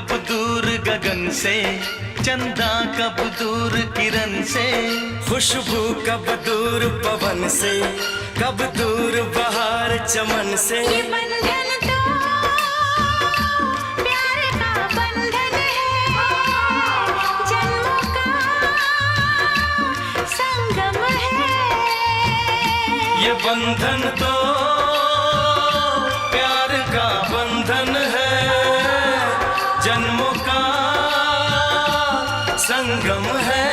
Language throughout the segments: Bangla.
कब दूर गगन से, चंदा कब दूर किरण से, खुशबू कब दूर पवन से, कब दूर बहार चमन से। ये बंधन तो प्यार का बंधन है, जन्मों का संगम है। ये बंधन तो प्यार का बंधन है, जन्मों का संगम है।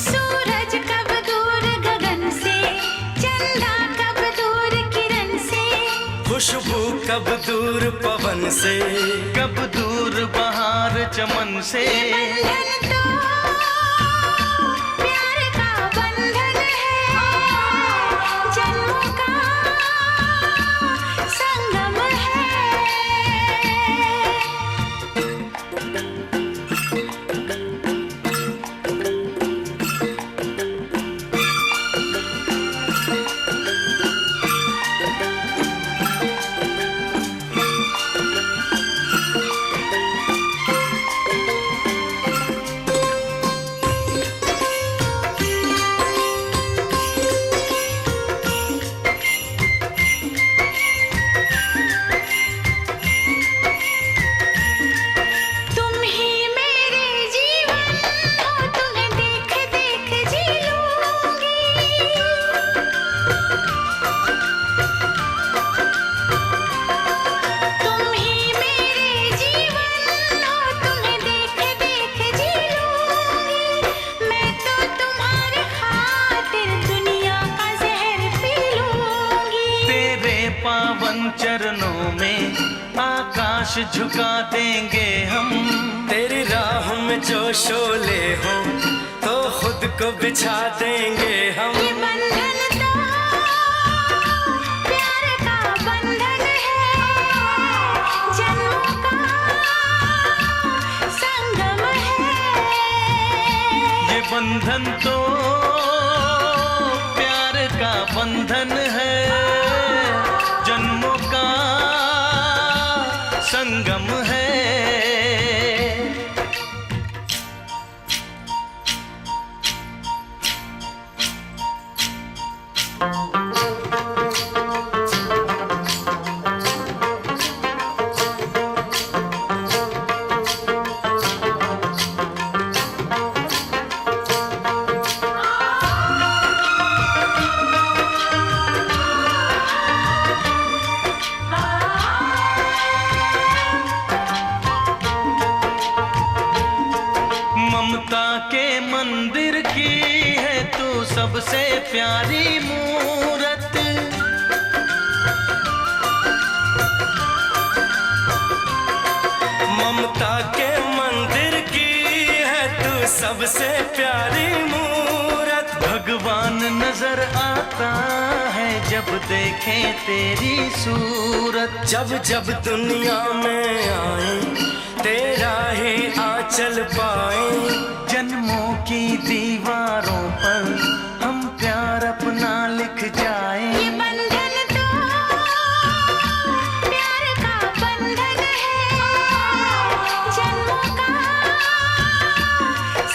सूरज कब दूर गगन से, चंदा कब दूर किरण से, खुशबू कब दूर पवन से, कब दूर बहार चमन से। बंधन तो प्यार का बंधन है, जन्मों का संगम है। तुम ही मेरे जीवन हो, तुम्हें देख देख जी लूंगी। तुम ही मेरे जीवन हो, तुम्हें देख देख जी लूंगी। मैं तो तुम्हारे खातिर दुनिया का जहर पी लूंगी। तेरे पावन चरणों में आकाश झुका देंगे हम। तेरी राह में जो शोले हो तो खुद को बिछा देंगे हम। ये बंधन तो प्यार का बंधन है, जन्मों का संगम है। ये बंधन तो प्यार का बंधन है, जन्मों का संगम है। ममता के मंदिर की है तू सबसे प्यारी मूरत। ममता के मंदिर की है तू सबसे प्यारी मूरत। भगवान नजर आता है जब देखे तेरी सूरत। जब जब दुनिया में आए तेरा ही आंचल पाए। जन्मों की दीवारों पर हम प्यार अपना लिख जाएं। ये बंधन तो प्यार का बंधन है, जन्मों का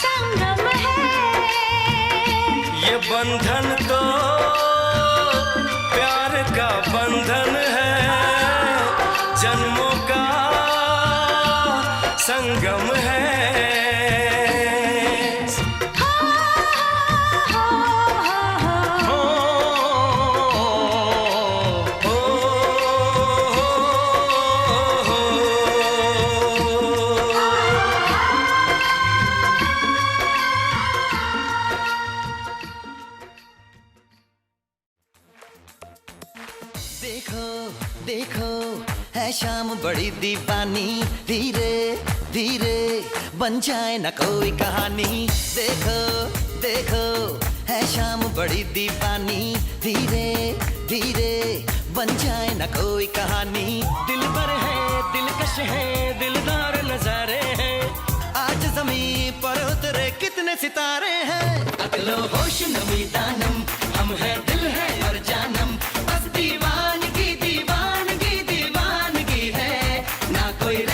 संगम है। ये बंधन तो प्यार का बंधन है, जन्मों का संगम है। देखो देखो है शाम बड़ी दीवानी, धीरे धीरे बन जाए न कोई कहानी। देखो देखो है शाम बड़ी दीवानी, धीरे धीरे बन जाए न कोई कहानी। दिल भर है दिलकश है दिलदार नजारे हैं, आज जमीन पर उतरे कितने सितारे हैं। अकलो होश नमी दानम हम है दिल है और जानम, बस दीवानगी दीवानगी दीवानगी है, ना कोई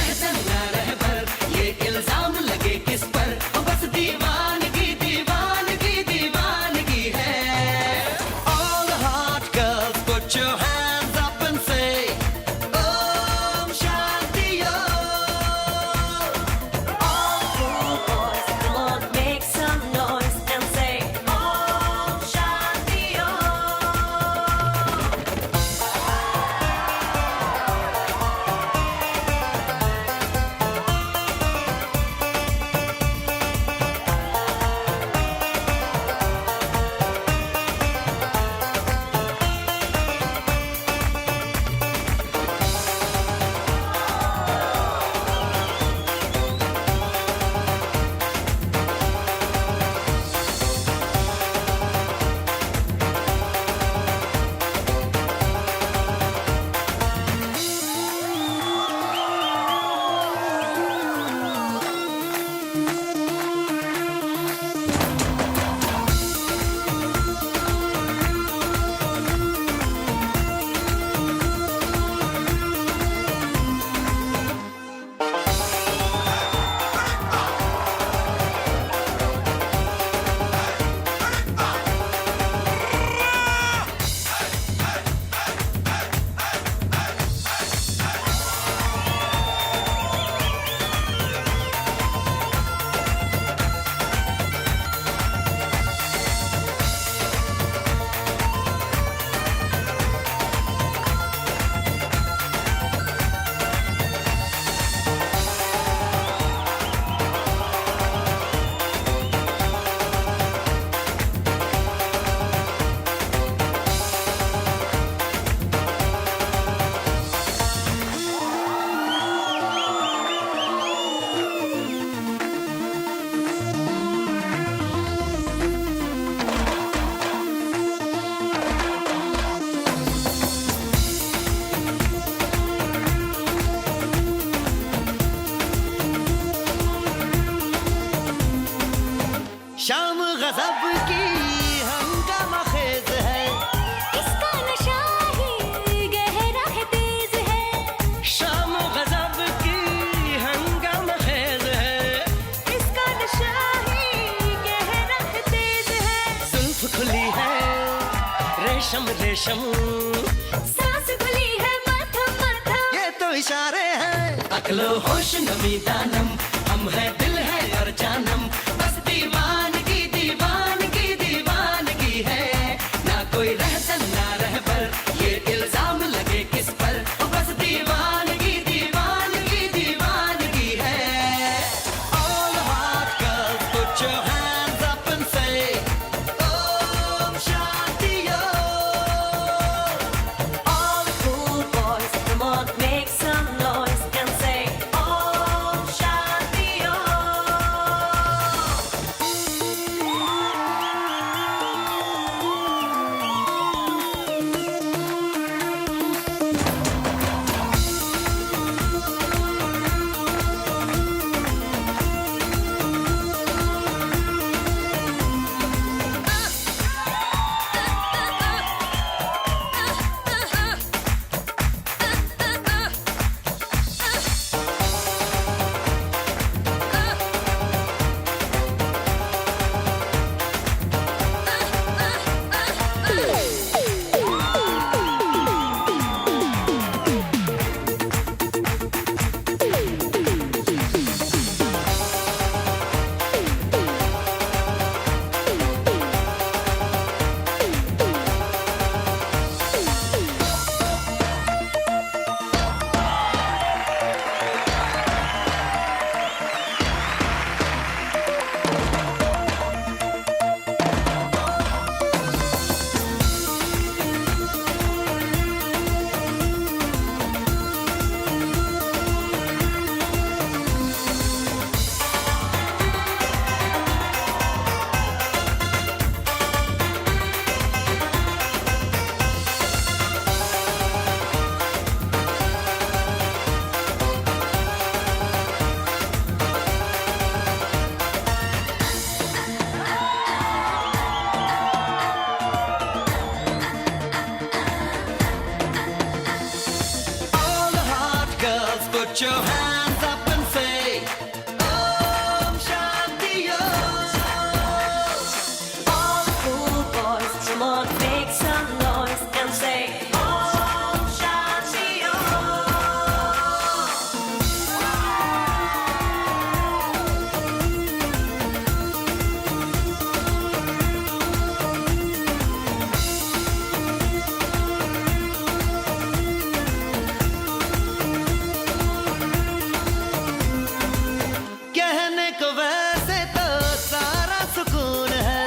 रेशम रेशम, सांस खुली है मथम मथम, ये तो इशारे हैं। अकलो होश नमी दानम, हम है दिल है और जानम, बस दीवानगी दीवानगी दीवानगी है, ना कोई रहसन ना रहबर, ये इल्जाम लगे किस पर, बस दीवानगी दीवानगी दीवानगी है। All the hot girls, put your hands up and say, Om Shanti Om. All the cool boys, come on, make some noise and say Om Shanti Om. All the hot girls, put your hands up and say, Om Shanti Om. All the cool boys, come on, make some noise and say Om Shanti Om. कहने को वैसे तो सारा सुकून है,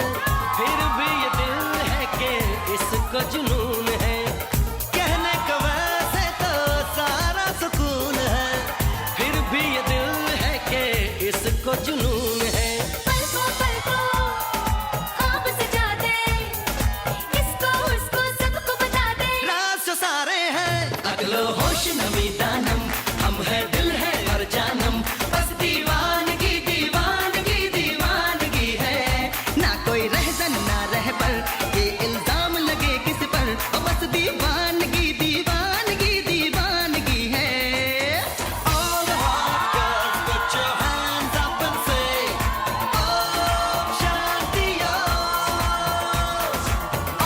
फिर भी ये दिल है कि इसको जुनून है, कहने को वैसे तो सारा सुकून है, फिर भी ये दिल है कि इसको जुनून है। पलकों पलकों ख्वाब सजा दे, इसको उसको सबको बता दे। राज जो सारे हैं। अगलो होश नमी दानम, हम है दिल है और जानम, बस दीवानगी दीवानगी दीवानगी है, ना कोई रहसन ना रहबर, ये इल्जाम लगे किस पर, और बस दीवानगी दीवानगी दीवानगी है। All the hot girls, put your hands up and say, Om Shanti Om.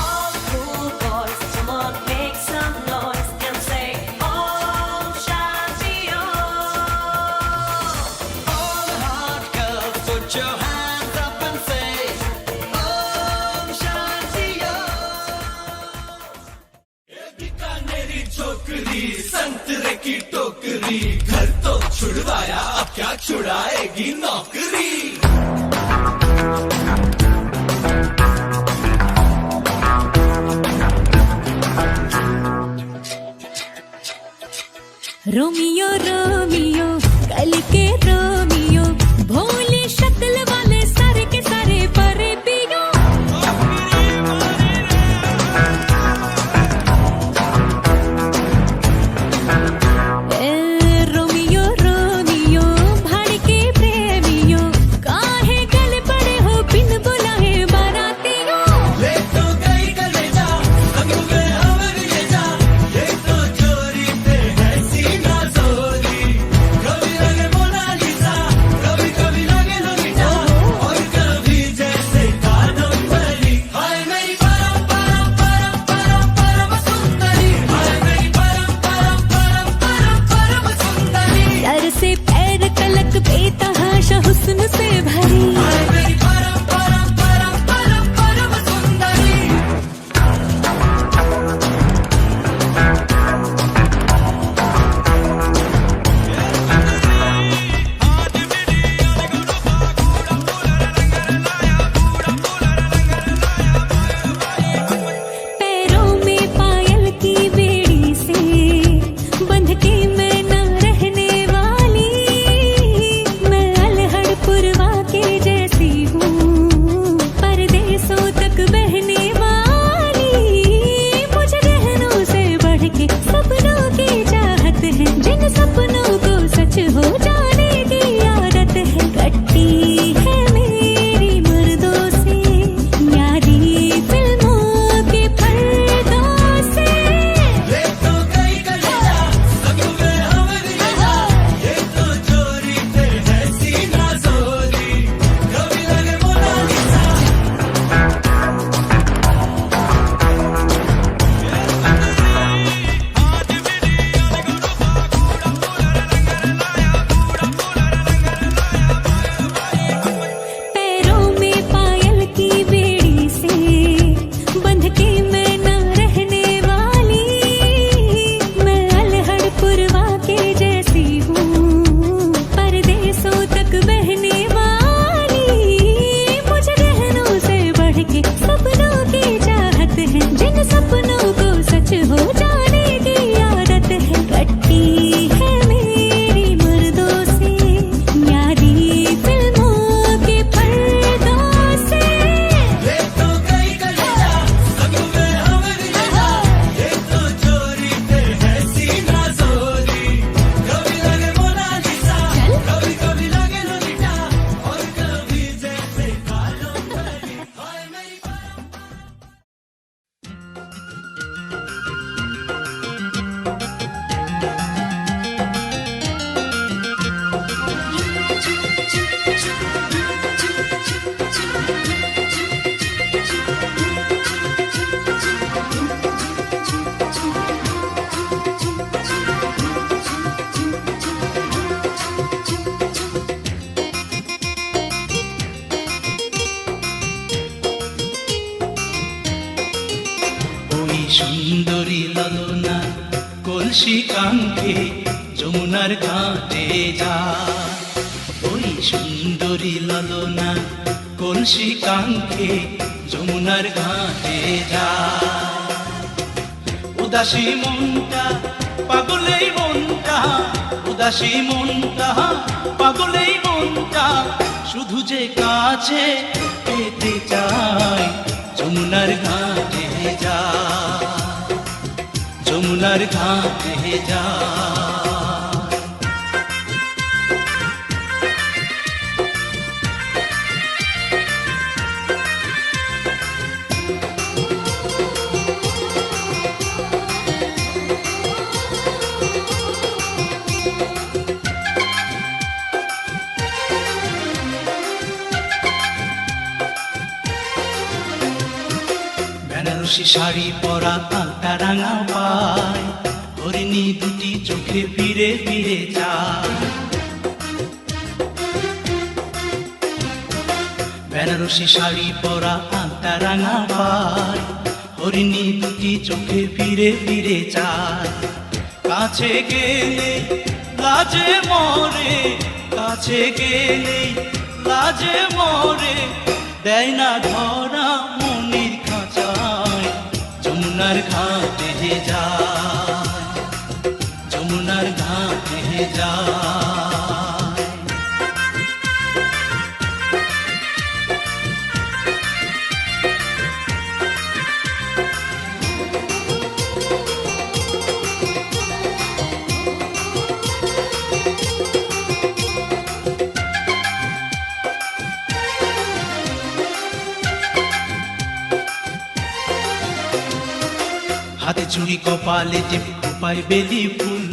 All the cool boys, come on, make some noise and say Om Shanti Om. All the hot girls, put your hands up and say, Om Shanti Om. बीकानेरी छोकरी संतरे की टोकरी, घर तो छुड़वाया अब क्या छुड़ाएगी नौकरी। रोमियो रोमियो कल के रोमियो, भोली शक्ल वाले सारे के सारे परे पियो। रोमियो रोमियो भाड़ के प्रेमियो, काहे गल पड़े हो बिन बुलाए बारातियों। ले तो गई कलेजा, रंग में हमर ले जा, ये तो चोरी पे है सीना जोरी, कभी बेतहाशा हुस्न से भरी मेरी परम परम परम परम परम सुंदरी पैरों में पायल की बेड़ी से बंध के मैं न रहने वाली मैं अलहड़ पुरवा के जैसी हूँ परदेसों तक बहने वाली मुझे गहनों से बढ़ के सपनों की चाहत है जिन सपनों को सच हो जाने की आदत है कट्टी है मेरी मर्दों से यारी फिल्मों के पर्दों से ये तो कई कलेजा सग में हमरी जा ये तो चोरी पे है सीना चोरी कभी लगे मोनालिसा पैरों में पायल की बेड़ी से बंध के मैं न रहने वाली मैं अलहड़ पुरवा के जैसी हूँ परदेसों तक बहने वाली मुझे गहनों से बढ़ के सपनों की चाहत है जिन सपनों को सच हो जाने की आदत है कट्टी है मेरी मर्दों से यारी फिल्मों के पर्दों से ये तो कई कलेजा सग में हमरी जा ये तो चोरी पे है सीना चोरी कभी लगे मोनालिसा कभी कभी लगे लोलिटा और कभी जैसे कालो परी हाय मेरी ওই সুন্দরী ললনা কলসি কাঙ্ক্ষে যমুনার ঘাটে যা ওই সুন্দরী ললনা কলসি কাঙ্ক্ষে যমুনার ঘাটে যা উদাসী মনটা পাগলেই মনটা উদাসী মনটা পাগলেই মনটা শুধু যে কাছে পেতে চায় যমুনার ঘাটে যা যমুনার ঘাটে যা বেনারসি শাড়ি পরা আলতা রাঙা পায় হরিণী দুটি চোখে ফিরে ফিরে যায় বেনারসি শাড়ি পরা আলতা রাঙা পায় হরিণী দুটি চোখে ফিরে ফিরে যায় কাছে গেলে লাজে মরে কাছে গেলে লাজে মরে দেয় না ধরা মনির খাঁচায় যমুনার ঘাটে যায় যমুনার ঘাটে যায় হাতে চুড়ি কপালে টিপ খোপায় বেলি ফুল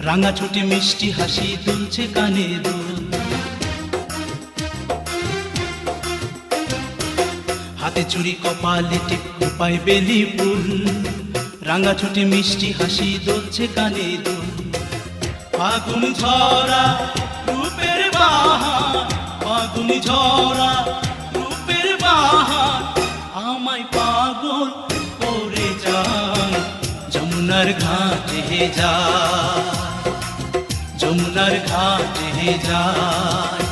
রাঙা ছোটে মিষ্টি হাসি দুলছে কানে দুল হাতে চুড়ি কপালে টিপ খোপায় বেলি ফুল রাঙা ছোটে মিষ্টি হাসি দুলছে কানে দুল ফাগুন ঝরা রূপের ফাগুনি ঝরা রূপের বাহার আমায় পাগল করে যায় যমুনার ঘাটে যায় যমুনার ঘাটে যায়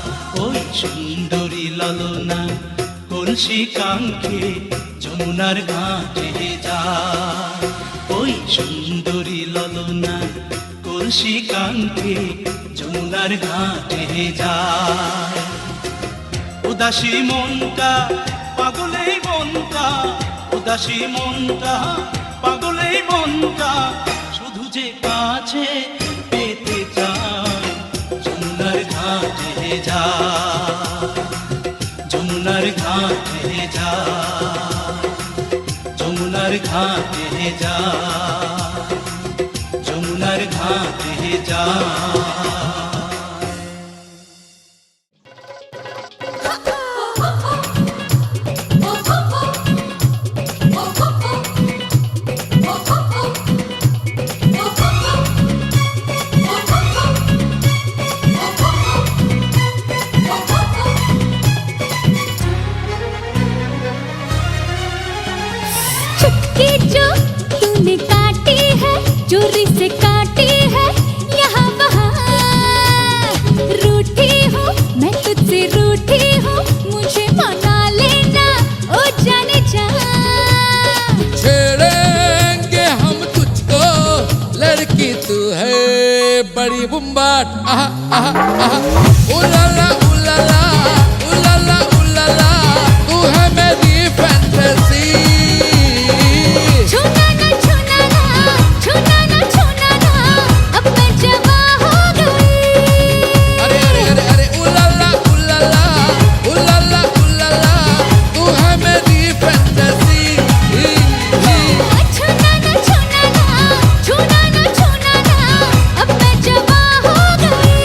ওই সুন্দরী ললনা কলসি কাঙ্ক্ষে যমুনার ঘাটে যায় ওই সুন্দরী ললনা কলসি কাঙ্ক্ষে যমুনার ঘাটে যায় উদাসী মনটা পাগলেই মনটা উদাসী মনটা পাগলেই মনটা শুধু যে কাছে পেতে চায় যমুনার ঘাটে যায় যমুনার ঘাটে যায় যমুনার ঘাটে যায় যমুনার ঘাটে যায় चुटकी जो तूने काटी है चोरी से काटी है यहाँ वहाँ रूठी हूँ मैं तुझसे रूठी हूँ मुझे मना लेना ओ जाने जा छेड़ेंगे हम तुझको लड़की तू है बड़ी बुम्बाट आहा आहा आहा उलाला उलाला उलाला उलाला तू है मेरी फैंटेसी छूना ना छूना ना छूना ना छूना ना अब मैं जवां हो गई अरे अरे अरे अरे उलाला उलाला उलाला उलाला तू है मेरी फैंटेसी छूना ना छूना ना छूना ना छूना ना अब मैं जवां हो गई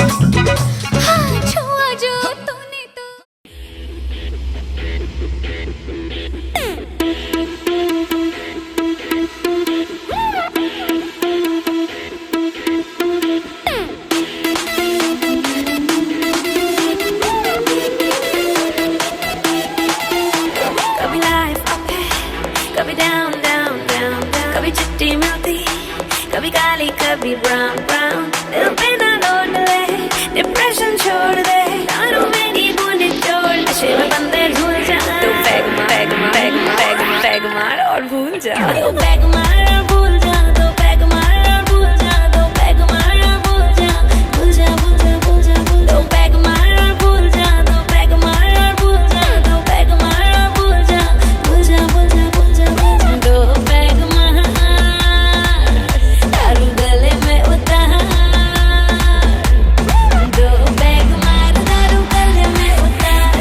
हाँ छुआ जो तूने तो कभी लाइफ अप है कभी डाउन डाउन डाउन डाउन कभी चिट्टी मिलती कभी काली कभी ब्राउन ब्राउन दिल पे ना लौट ले डिप्रेशन छोड़ दे दारू मेरी बूंदी छोड़ नशे में बंदे भूल जा तू peg peg peg peg peg मार और भूल जा तू पैग मार और भूल जा तू पैग मार और भूल जा तू पैग मार और भूल जा भूल जा भूल जा भूल जा भूल तू पैग मार और भूल जा तू पैग मार और भूल जा तू पैग मार और भूल जा भूल जा भूल जा भूल जा भूल जा दो पैग मार दारू गले में उतार दो पैग मार दारू गले में उतार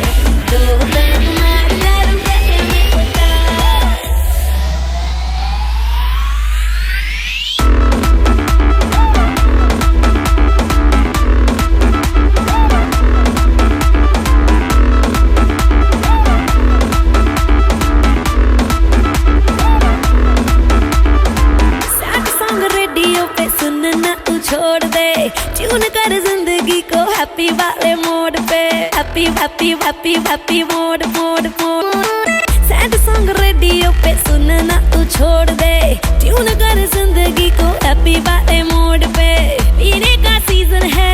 दो पैग मार दारू गले में उतार सैड सॉन्ग रेडियो पे सुनना तू छोड़ दे ट्यून कर जिंदगी को हैप्पी वाले मोड पे happy happy happy happy mode mode mode sad song radio पे सुनना तू छोड़ दे ट्यून कर जिंदगी को हैप्पी वाले मोड पे पीने का सीजन है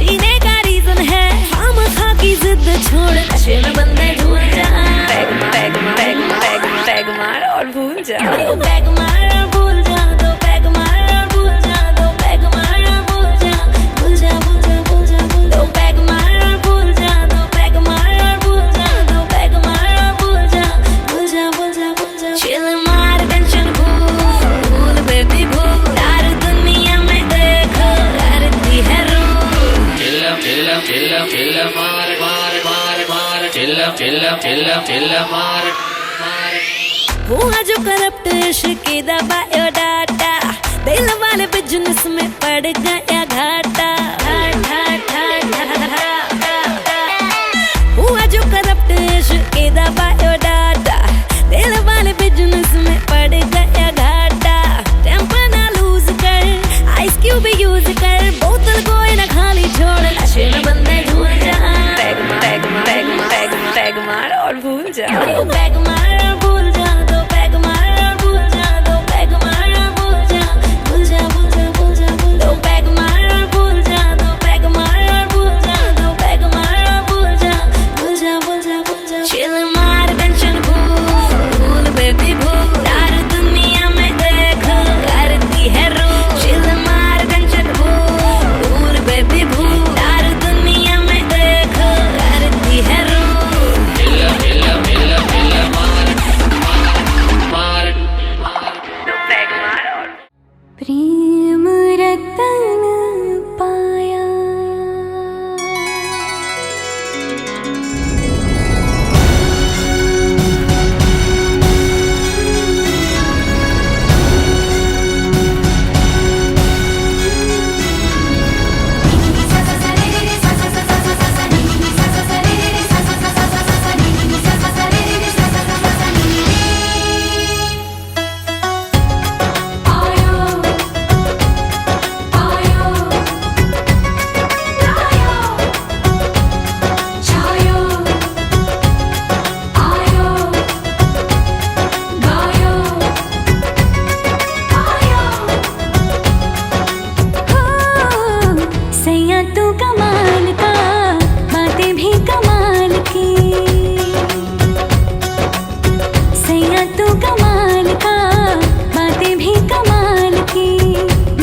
जीने का रीजन है हम खा की जिद छोड़ नशे में बंदे भूल जा peg peg peg peg peg मार और भूल जा तू पैग मार और भूल जा तू पैग मार और भूल जा तू पैग मार और भूल जा भूल जा भूल जा भूल जा भूल तू पैग मार और भूल जा तू पैग मार और भूल जा तू पैग मार और भूल जा भूल जा भूल जा भूल जा चिल मार टेंशन भूल बेबी भूल यार दुनिया में देखो करती है रूल चिल्ला मार मार मार मार मार चिल्ला चिल्ला चिल्ला चिल्ला मार हुआ जो करप्ट इश्क दा बायोडाटा, दिल वाले बिजनेस में पड़ गया घाटा। हुआ जो करप्ट इश्क दा बायोडाटा, दिल वाले बिजनेस में पड़ गया घाटा। टेम्पर ना लूज कर, आइस क्यूब यूज कर, बोतल कोई ना खाली छोड़, नशे में बंदे झूल जा। पैग मार और भूल जा, पैग मार और भूल जा, दो पैग मार और भूल जा, दो पैग मार और भूल जा, भूल जा भूल जा भूल जा भूल, दो पैग मार और भूल जा, दो पैग मार और भूल जा, दो पैग मार और भूल जा, भूल जा भूल जा भूल जा। चिल मार टेंशन भूल बेबी भूल, सारी दुनिया में देख करती है रूल। चिल मार टेंशन भूल बेबी भूल, सारी दुनिया में देख करती है रूल। प्रेम रतन पाया, सैया तू कमाल का, बातें भी कमाल की। सैया तू कमाल का, बातें भी कमाल की।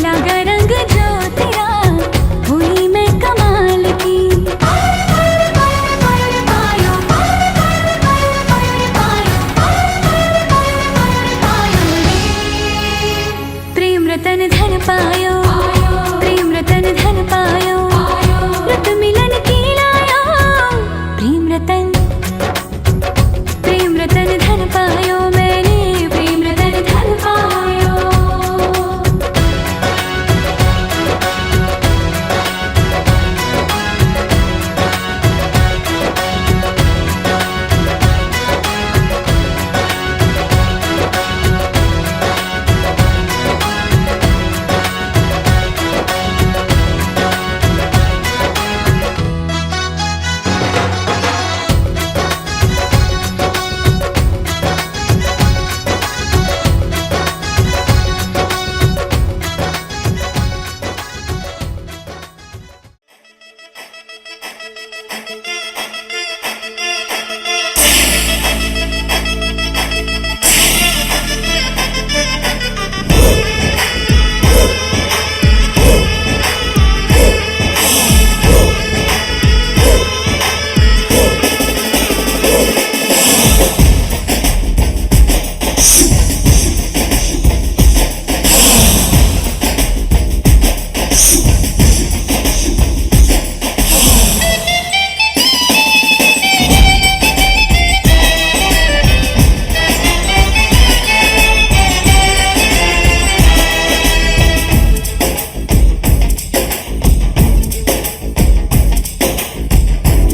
लगा रंग जो तेरा, हुई मैं कमाल की। प्रेम रतन धन पायो, प्रेम रतन धन पायो, रत मिलन की लायो। प्रेम रतन धन पायो, मैंने प्रेम रतन धन पायो।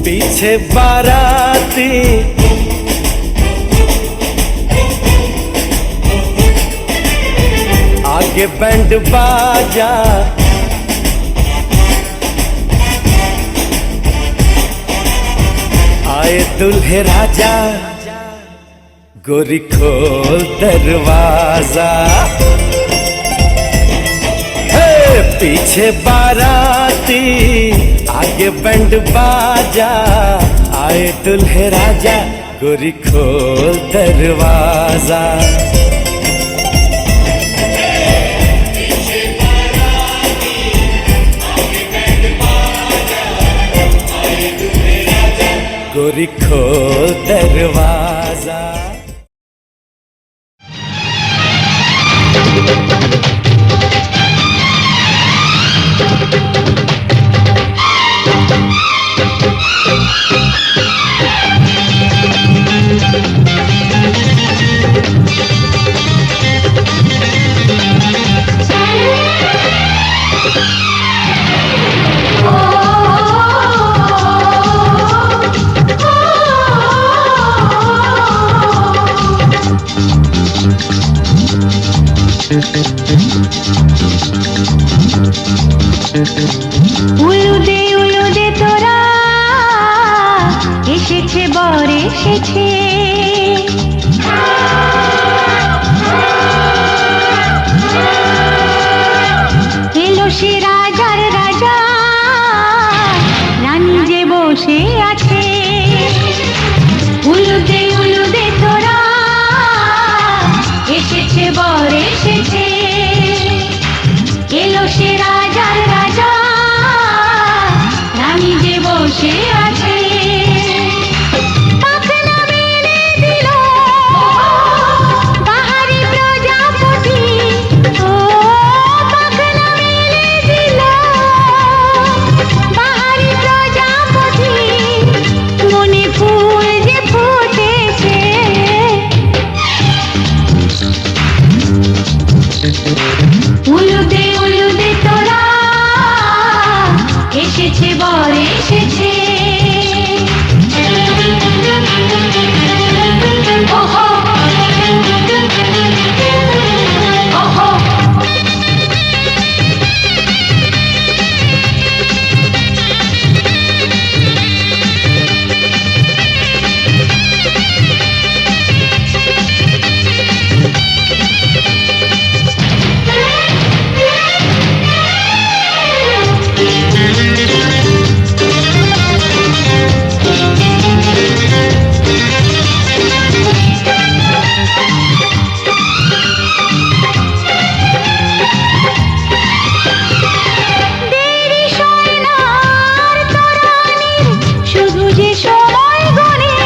पीछे बाराती आगे बैंड बाजा, आए दुल्हे राजा, गोरी खोल दरवाजा। पीछे बाराती आगे बैंड बाजा, आए दुल्हे राजा, गोरी खोल दरवाजा। गोरी खोल दरवाजा। উলুদে তোরা এসেছে বর এসেছে এলো সে রাজার রাজা রানী যে বসে আছে উলুদে তোরা এসেছে বর এসেছে এলো সে রাজার রাজা রানী যে বসে আছে পাখনা মেলে দিল বাহারি প্রজাপতি ও পাখনা মেলে দিল বাহারি প্রজাপতি মনে ফুল যে ফুটেছে উলুদে তোরা এসেছে বর এসেছে ওহো ওহো দেরি সোনার তরানির শুধু যে সময় গনে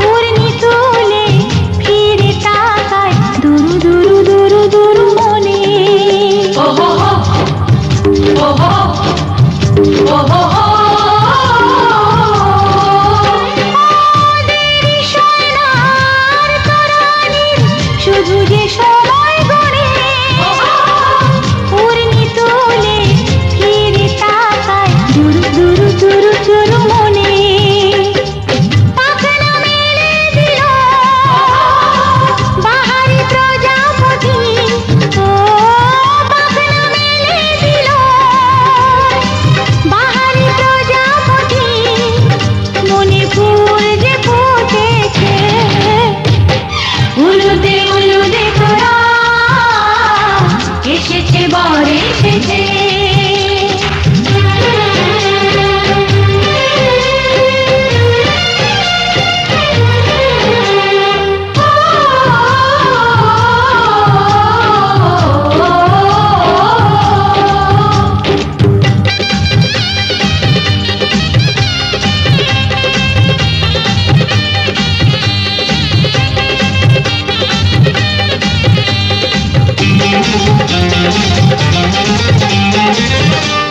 উড়নি তুলে ফিরে তাকায় দুরু দুরু দুরু দুরু মনে ওহো ওহো ওহো দেরি সোনার তরানির শুধু যে সময় গনে উড়নি তুলে ফিরে তাকায় দুরু দুরু দুরু দুরু মনে পাখনা মেলে দিল বাহারি প্রজাপতি ও পাখনা মেলে দিল বাহারি প্রজাপতি মনে ফুল যে ফুটেছে উলুদে তোরা এসেছে বর এসেছে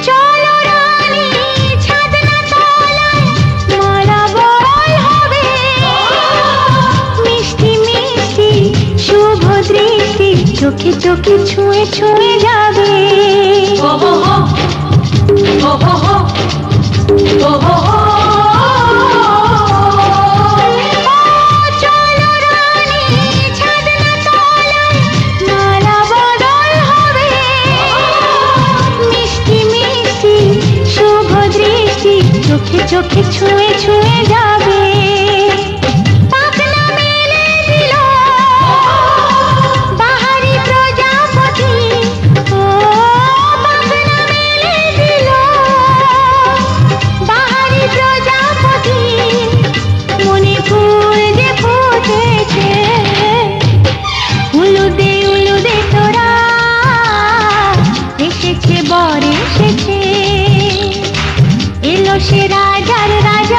চলো রানী ছাদনা তলায় মালা বল হবে মিষ্টি মিষ্টি শুভ দৃষ্টি চোখে চোখে ছুঁয়ে ছুঁয়ে যাবে ওহো ওহো ওহো চলো রানী ছাদনা তলায় মালা বদল হবে মিষ্টি মিষ্টি শুভ দৃষ্টি চোখে চোখে ছুঁয়ে ছুঁয়ে যাবে পাখনা মেলে দিল বাহারি প্রজাপতি ও পাখনা মেলে দিল বাহারি প্রজাপতি মনে ফুল যে ফুটেছে উলুদে তোরা এসেছে বর এসেছে এলো সে রাজার রাজা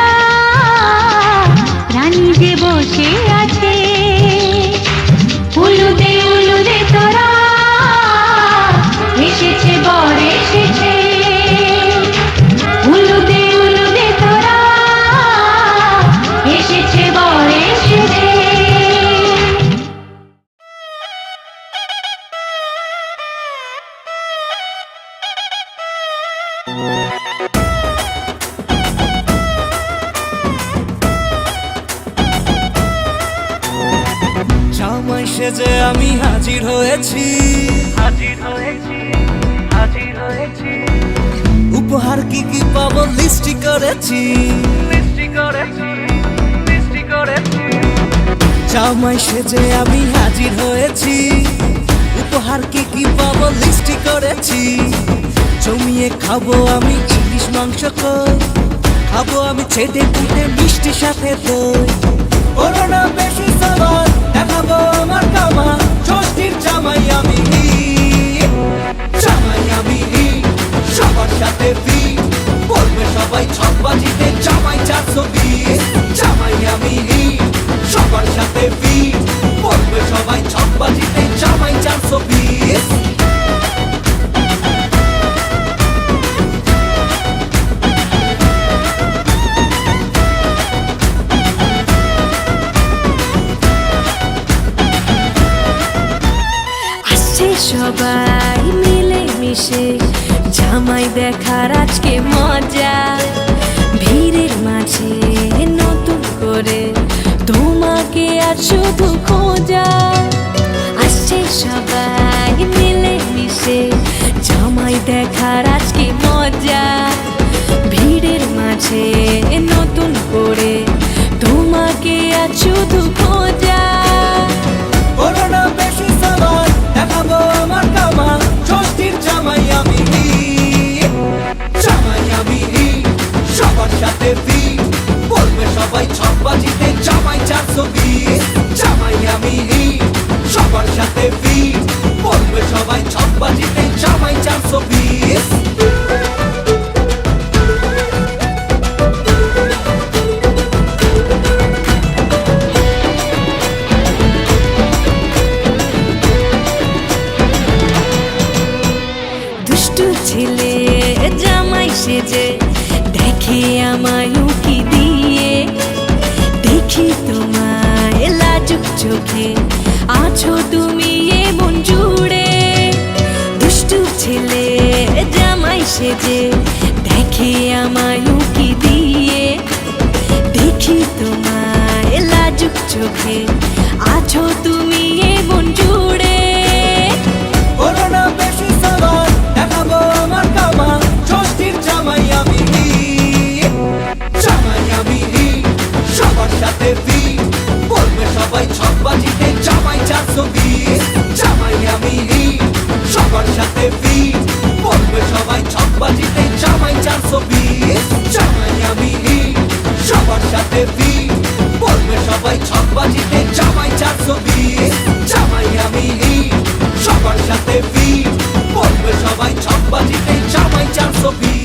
সেজে আমি হাজির হয়েছি, উপহার কি কি পাবো লিস্টি করেছি, জামাই সেজে আমি হাজির হয়েছি, উপহার কি কি পাবো লিস্টি করেছি। জমিয়ে খাবো আমি ইলিশ মাংস কই, খাবো আমি ছেটে কুটে মিষ্টি সাথে দই। করোনা বেশি সাবান দেখাবো আমার কামা, ষষ্ঠীর জামাই আমি, জামাই আমি সবার সাথে ফিট, বলবে সবাই ছকবাজিতে জামাই 420। জামাই আমি সবার সাথে ফিট, বলবে সবাই ছকবাজিতে জামাই 420। সবাই মিলে মিশে জামাই দেখার আজকে মজা, ভিড়ের মাঝে নতুন করে তোমাকে আর শুধু খোঁজা। আসছে সবাই মিলে মিশে জামাই দেখার আজকে মজা, ভিড়ের মাঝে নতুন করে তোমাকে আর শুধু খোঁজা। করোনা বেশি সাবান দেখাবো আমার কামা, ষষ্ঠীর জামাই আমি, জামাই আমি সবার সাথে ফিট, বলবে সবাই ছকবাজিতে জামাই 420। জামাই আমি সবার সাথে ফিট, বলবে সবাই ছকবাজিতে জামাই 420। ছেলে জামাই সেজে দেখে আমায় উকি দিয়ে, দেখি তোমায় লাজুক চোখে আছো তুমি এমন জুড়ে। দুষ্টু ছেলে জামাই সেজে দেখে আমায় উকি দিয়ে, দেখি তোমায় লাজুক চোখে আছো তুমি এমন জুড়ে। করোনা বেশি সাবান দেখাবো আমার কামা, ষষ্ঠীর জামাই আমি, জামাই আমি সবার সাথে ফিট, বলবে সবাই ছকবাজিতে জামাই 420। জামাই আমি সবার সাথে ফিট, বলবে সবাই ছকবাজিতে জামাই 420। জামাই আমি সবার সাথে ফিট, বলবে সবাই ছকবাজিতে জামাই 420। জামাই আমি সবার সাথে ফিট, বলবে সবাই ছকবাজিতে জামাই 420।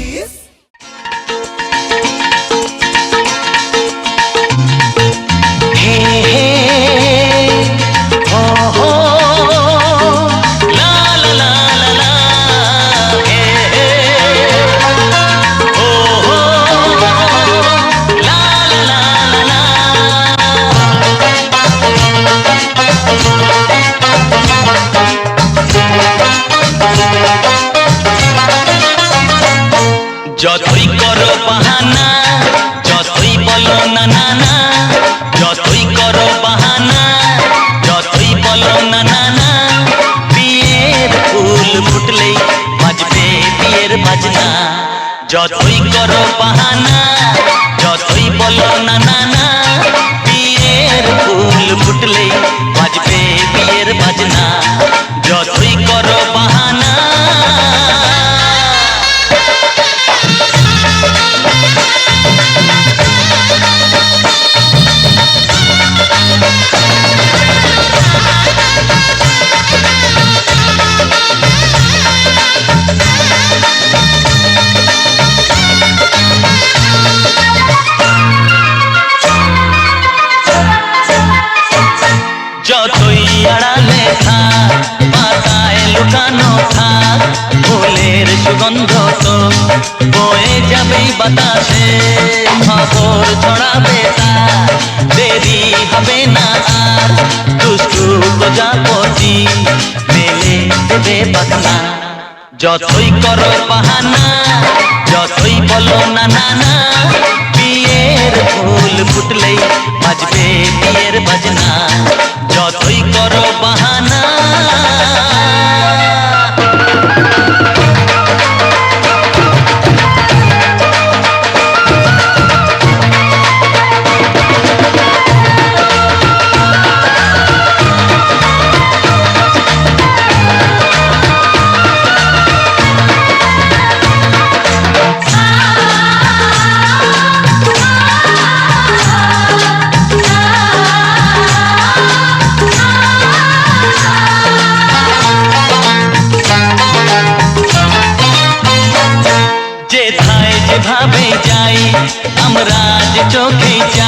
যতই করো বাহানা, যতই বলো না না না, যতই করো বাহানা, যতই বলো না না না, বিয়ের ফুল ফুটলেই বাজবে বিয়ের বাজনা। যতই করো বাহানা, যতই বলো না না না, বিয়ের ফুল ফুটলেই বাজবে বিয়ের বাজনা। যতই করো বাহানা। যতই আড়ালে থাক, পাতায় লুকানো থাক, ফুলের সুগন্ধ তো বয়ে যাবেই বাতাসে, খবর ছড়াবে তার, দেরি হবে না আর, দুষ্টু প্রজাপতি মেলে দেবে পাখনা। যতই করো বাহানা, যতই বলো না না না, বিয়ের ফুল ফুটলেই বাজবে বিয়ের বাজনা। যতই করো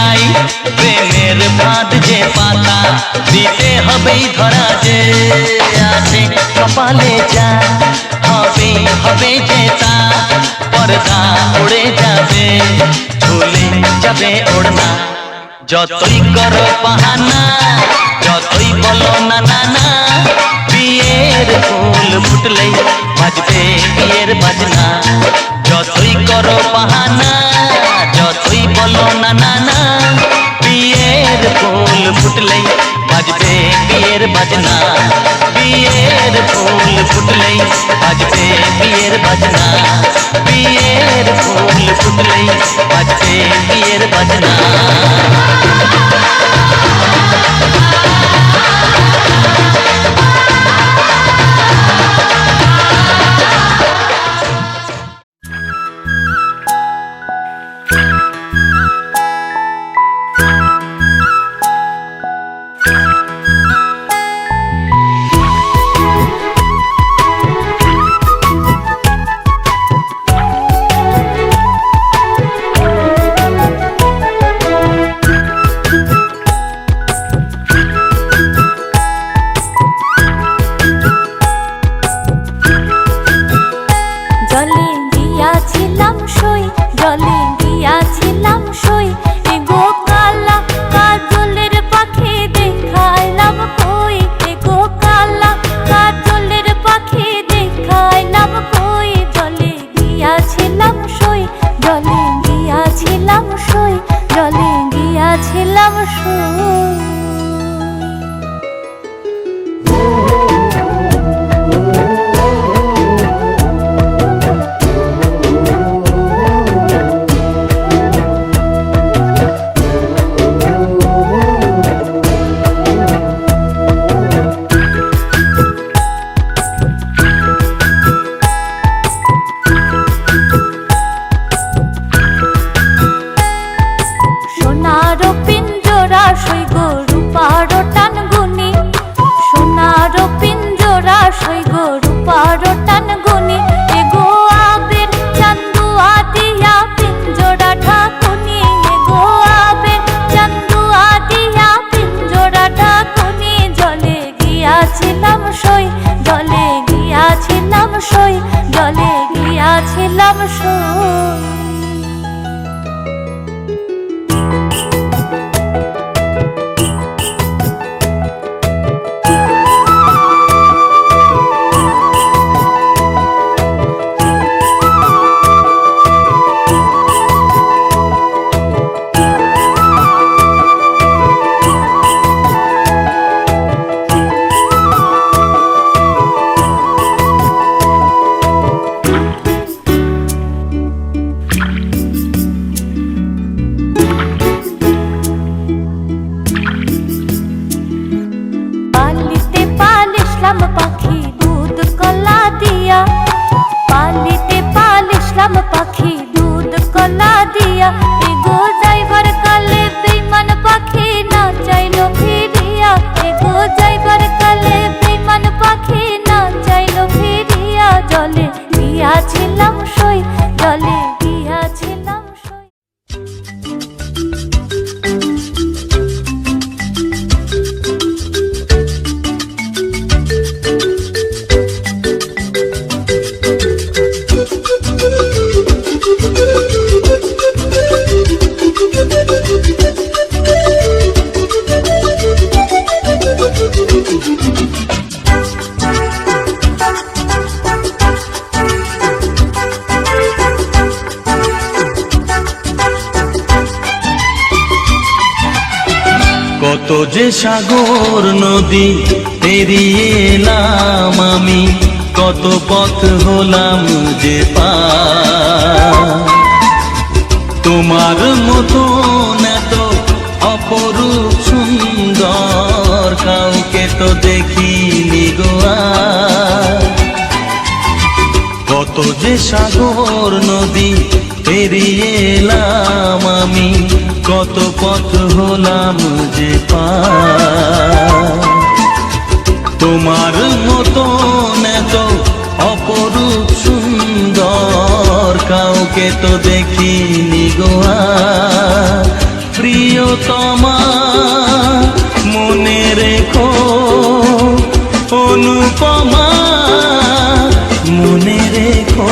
চাই প্রেমের ফাঁদ যে পাতা দিতে হবেই ধরা যে আছে কপালে যা হবে হবে যে তা পর্দা উড়ে যাবে ঝুলে যাবে ওড়না যতই করো বাহানা যতই বলো না না না বিয়ের ফুল ফুটলেই বাজবে বিয়ের বাজনা যতই করো বাহানা যতই বলো না না না বিয়ের ফুল ফুটলেই বাজবে বিয়ের বাজনা বিয়ের ফুল ফুটলেই বাজবে বিয়ের বাজনা বিয়ের ফুল ফুটলেই বাজবে বিয়ের বাজনা জলে গিয়াছিলাম সই জলে গিয়াছিলাম সই এগো কালা কাজলের পাখি দেখাইলাম কই এগো কালা কাজলের পাখি দেখাইলাম কই জলে গিয়াছিলাম সই জলে গিয়াছিলাম সই জলে গিয়াছিলাম সই সোনার পিঞ্জরা সই গো রূপার টান গুনি সোনার পিঞ্জরা সই গো রূপার টান গুনি এগো আবের চান্দুয়া দিয়া পিঞ্জরা ঢাকুনি এগো আবের চান্দুয়া দিয়া পিঞ্জরা ঢাকুনি জলে গিয়াছিলাম সই জলে গিয়াছিলাম সই জলে গিয়াছিলাম সই পালিতে পালিশলাম পাখি দুধ কলা দিয়া পালিতে পালিশলাম পাখি দুধ কলা দিয়া এগো যাইবার কালে বেইমান পাখি না চাইলো ফিরিয়া এগো যাইবার কালে বেইমান পাখি না চাইলো ফিরিয়া জলে গিয়াছিলাম সই জলে গিয়াছিলাম সই কত যে সাগর নদী পেরিয়ে এলাম আমি কত পথ হলাম যে পার তোমার মতো এত অপরূপ সুন্দর কাউকে তো দেখিনি গো আর। কত যে সাগর নদী পেরিয়ে এলাম আমি কত পথ হলাম যে পার তোমার মতো এত অপরূপ সুন্দর কাউকে তো দেখিনি গো আর। প্রিয়তমা মনে রেখো, অনুপমা মনে রেখো।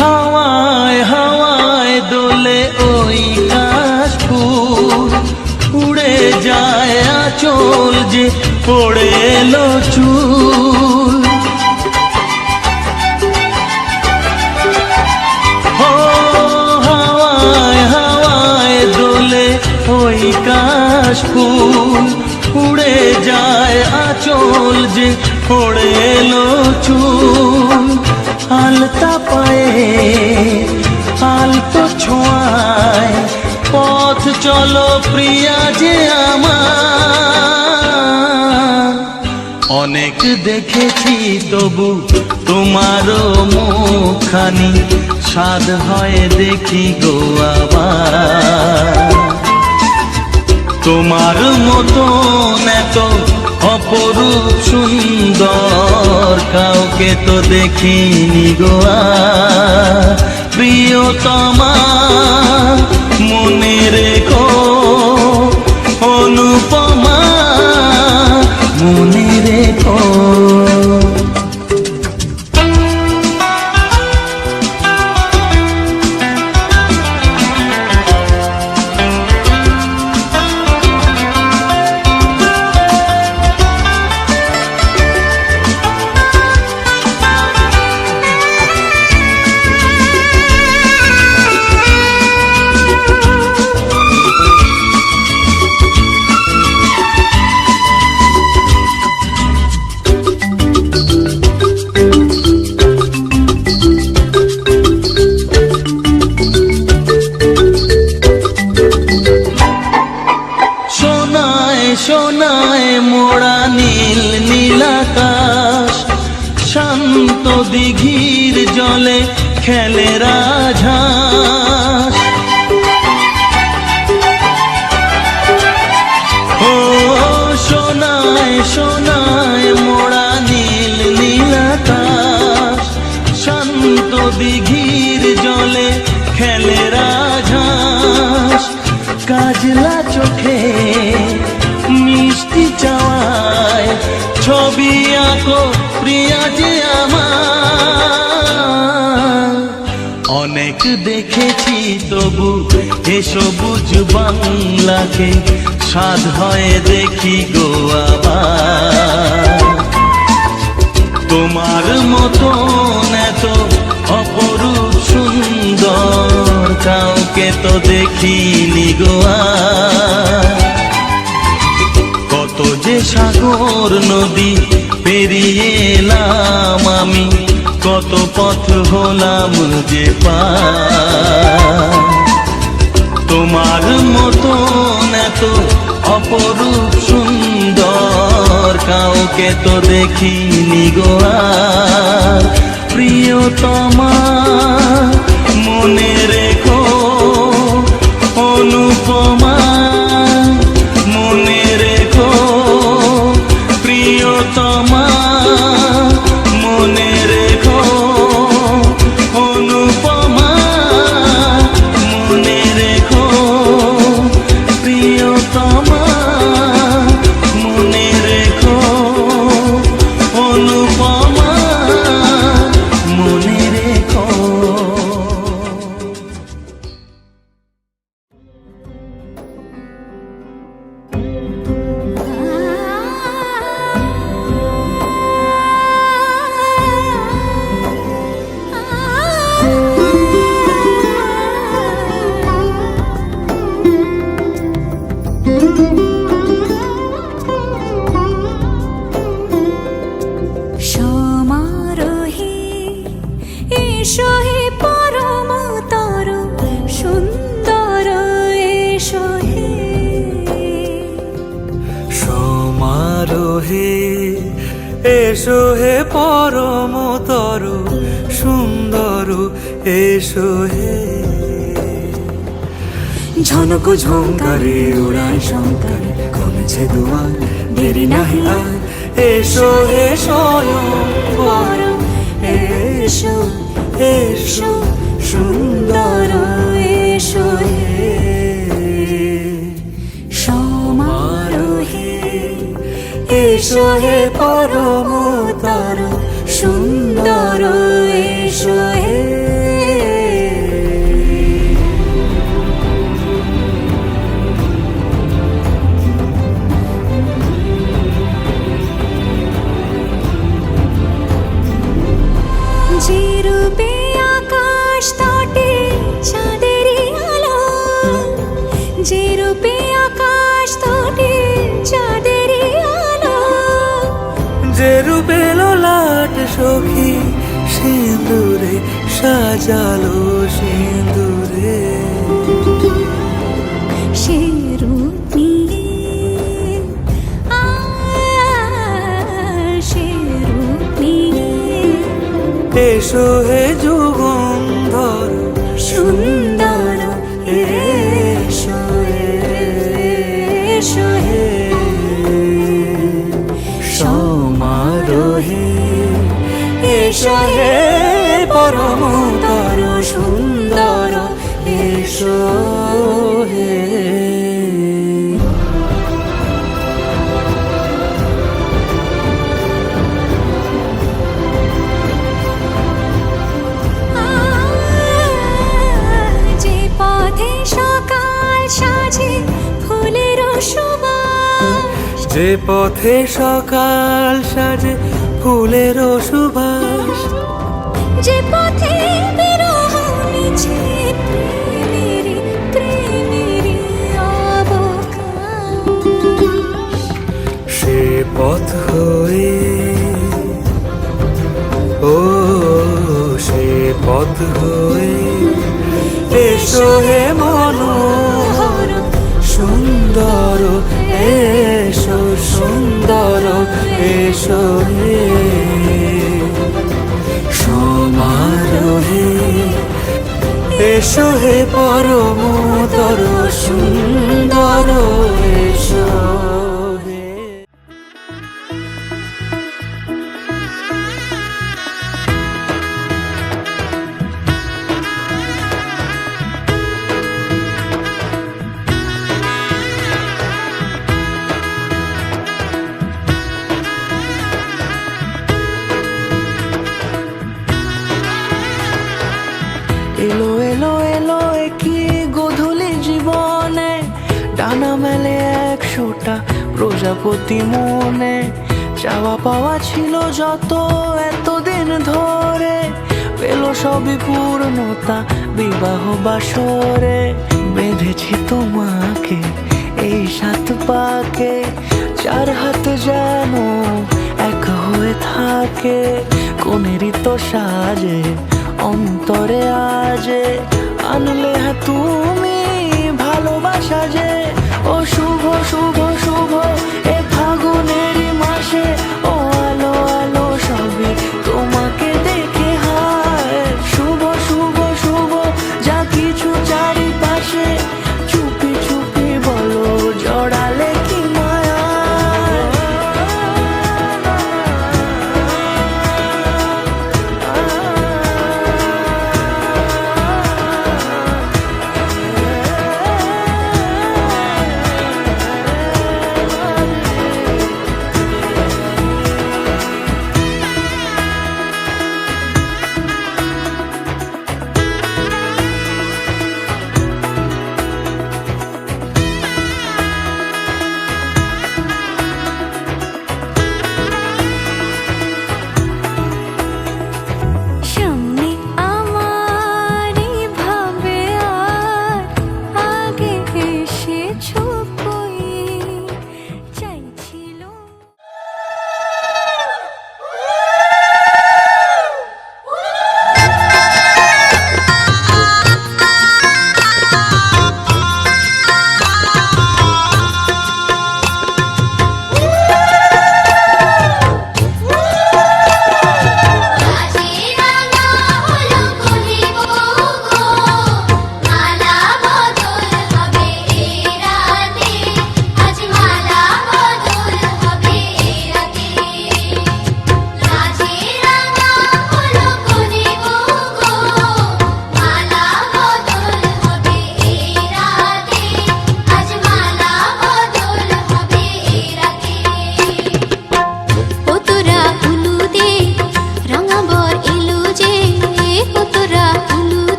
হাওয়ায় হাওয়ায় দোলে ওই কাশফুল, উড়ে যায় আঁচল যে পড়ে এলো চুল। ও হাওয়ায় হাওয়ায় দোলে ওই কাশফুল, উড়ে যায় আঁচল যে পড়ে এলো চুল। আলতা পায়ে আলতো ছোঁয়ায় পথ চলো প্রিয়া যে আমার। অনেক দেখেছি তবু তোমারও মুখখানি, স্বাদ হয় দেখি গো আবার। তোমার মতন এত অপরূপ সুন্দর কাউকে তো দেখিনি গো আর। প্রিয়তমা মনে রেখো, অনুপমা মনে রেখো। সোনায় মোড়া নীল নীলাকাশ, শান্ত দিঘির জলে খেলে রাজহাঁস। ও সোনায় সোনায় মোড়া নীল নীলাকাশ, শান্ত দিঘির জলে খেলে রাজহাঁস। কাজলা চোখে মিষ্টি চাওয়ায় ছবি আঁকো প্রিয়া যে আমার। অনেক দেখেছি তবু এ সবুজ বাংলাকে, স্বাদ হয় দেখি গো আবার। তোমার মতন এত অপরূপ সুন্দর কাউকে তো দেখিনি গো আর। কত যে সাগর নদী পেরিয়ে এলাম আমি, কত পথ হলাম যে পার। তোমার মতন এত অপরূপ সুন্দর কাউকে তো দেখিনি গো আর। প্রিয়তমা মনে রেখো, অনুপমা মনে রেখো। প্রিয়তমা মনে রেখো, অনুপমা মনে রেখো। প্রিয়তমা মনে রেখো, অনুপমা মনে রেখো। এসো হে পরমতর সুন্দর, এসো হে। ঝনক ঝঙ্কারে উড়ায় শঙ্কারে কমেছে দুয়ার, দেরি নাহি আর। এসো হে স্বয়ংবর, এসো এসো সুন্দর, এসো হে সমারোহে। এসো হে পরমতর সুন্দর, এসো হে। যে রূপে আকাশ তটে চাঁদেরই আলো, যে রূপে আকাশ তটে চাঁদেরই আলো, যে রূপে ললাট সখী সিঁদুরে সাজালো সিঁদুরে। সে রূপ নিয়ে সে রূপ নিয়ে এসো হে যুগন্ধর সুন্দর, এসো এসো হে সমারোহে। এসো হে পরমতর সুন্দর, এসো হে। যে পথে সকাল সাজে ফুলের সুবাস, যে পথে সকাল সাজে ফুলের সুবাস, যে পথে বিরহ মিছে প্রেমেরই প্রেমেরই অবকাশ, সে পথ হয়ে ও সে পথ হয়ে। এসো হে মনোহর সুন্দর, এসো সুন্দর, এসো হে সমারোহে। এসো হে পরমতর সুন্দর, এসো হে। এলো এলো এলো কি গোধূলি জীবনে, ডানা মেলে 100টা প্রজাপতি মনে। চাওয়া পাওয়া ছিল যত এতদিন ধরে, পেল সবই পূর্ণতা বিবাহ বাসরে। বেঁধেছি তোমাকে এই 7 পাকে, 4 হাত যেন এক হয়ে থাকে। কোনেরই তো সাজে অন্তরে আজে, আনলে হ্যাঁ তুমি ভালোবাসা যে। ও শুভ শুভ শুভ এ ফাগুনেরই মাসে, ও আলো আলো সবই তোমাকে দেখে হায়। শুভ শুভ শুভ যা কিছু চারিপাশে, চুপি চুপি বলো জড়ালে কি মায়া।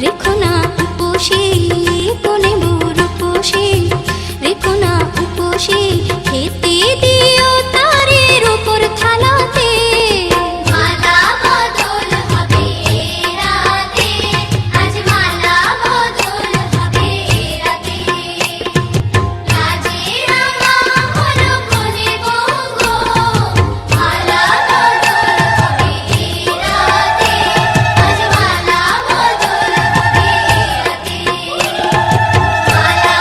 রেখো না উপসে কোনে মোর উপসে রেখো না উপসে খেতে দিও তারের উপর থালাতে মালা বদল হবে রাতে আজ মালা বদল হবে রাতে রাজে রামা হলো কোনে বঙ্গো মালা বদল হবে রাতে আজ মালা বদল হবে রাতে মালা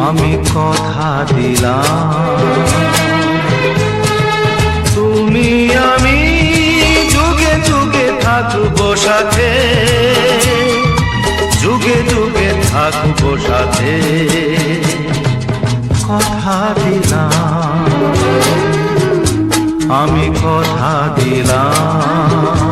আমি কথা দিলাম তুমি আমি যুগে যুগে থাকবো সাথে যুগে যুগে থাকবো সাথে কথা দিলাম আমি কথা দিলাম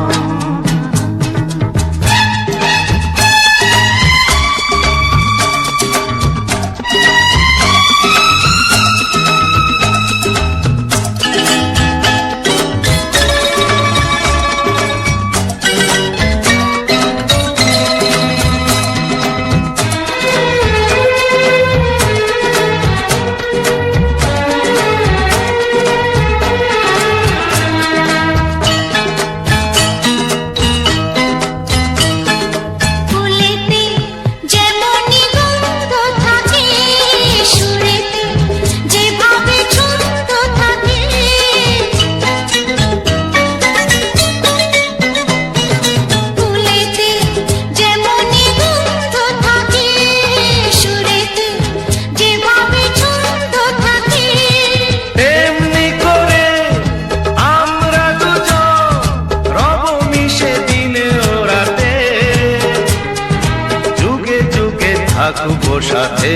থাকবো সাথে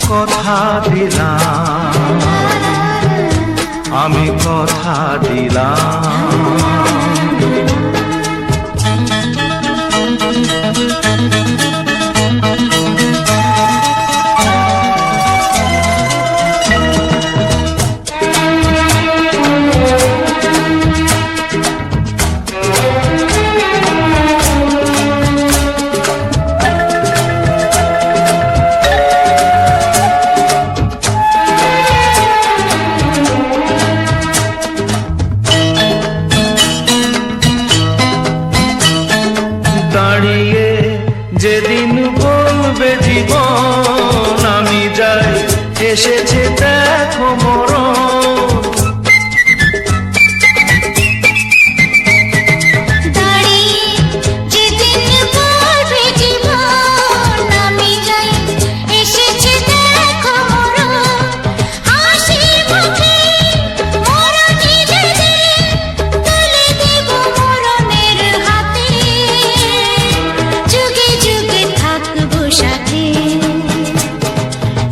কথা দিলাম আমি কথা দিলাম যেদিন বলবে জীবন আমি যাই এসেছে দেখো মরণ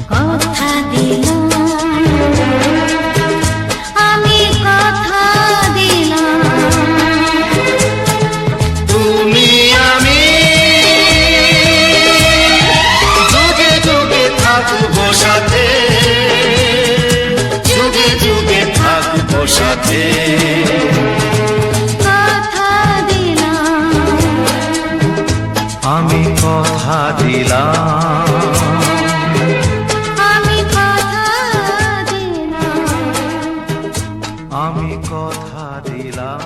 কথা দিলাম আমি কথা দিলাম, আমি কথা দিলাম, আমি কথা দিলাম।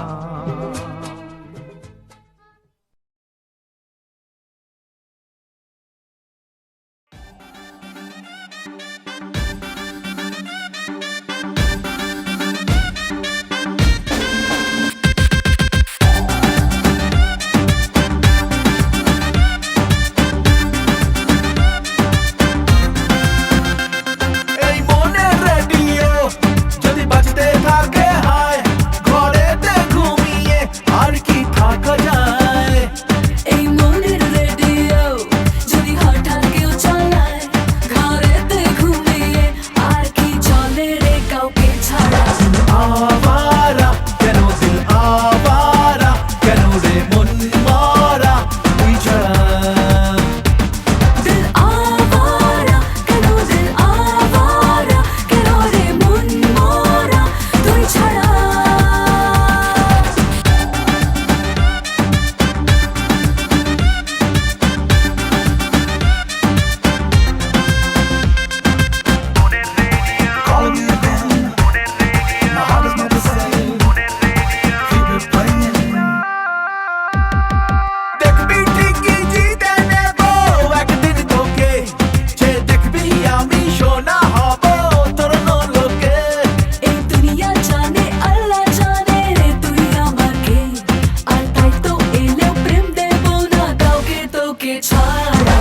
এই মনের রেডিও যদি বাজতে থাকে হায়, ঘরেতে ঘুমিয়ে আর কি থাকা যায়। এই মনের রেডিও যদি হঠাৎ কেউ চালায়, ঘরেতে ঘুমিয়ে আর কি চলে রে কাউকে ছাড়া। আবারা কেন দিল আবারা, কেন রে মন মারা তুই ছাড়া। দিল আওয়ারা, কেন দিল আওয়ারা, কেন রে মন মরা তুই ছাড়া। Call me again. My heart is not the same. Keep it playing. দেখবি ঠিকই জিতে নেব একদিন তোকে, যে দেখবি আমি সোনা হব তোর লোকে। এই দুনিয়া জানে আল্লাহ জানে রে তুই আমাকে, আর তাই তো এলেও প্রেম দেব না কাউকে তোকে ছাড়া।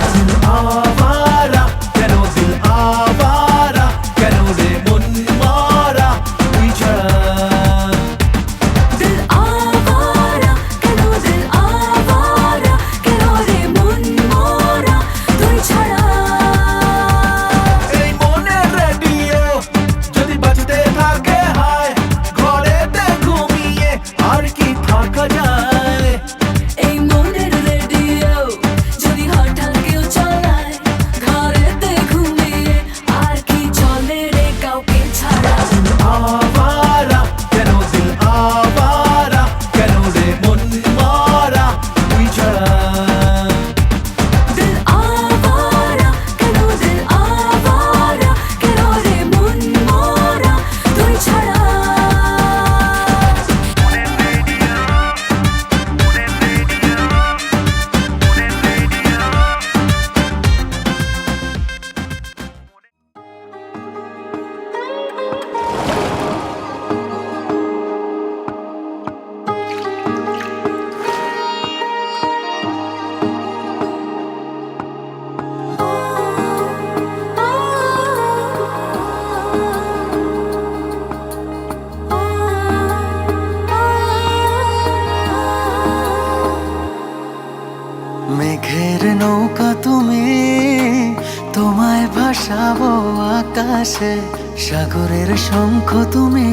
আবারা কেন দিল আবারা, কেন রে মন মারা তুই ছাড়া। দিল আওয়ারা, কেন দিল আওয়ারা, কেন রে মন মরা তুই ছাড়া। এই মনের রেডিও যদি বাজতে থাকে হায়, ঘরেতে ঘুমিয়ে আর কি থাকা যায়। এই মনের রেডিও যদি হঠাৎ কেউ চালায়, ঘরেতে ঘুমিয়ে আর কি চলে রে কাউকে ছাড়া। আবারা কেন দিল আবারা, কেন রে মন মারা তুই ছাড়া। দিল আওয়ারা, কেন দিল আওয়ারা, কেন রে মন মরা তুই ছাড়া। মেঘের নৌকা তুমি, তোমায় ভাসাবো আকাশে। সাগরের শঙ্খ তুমি,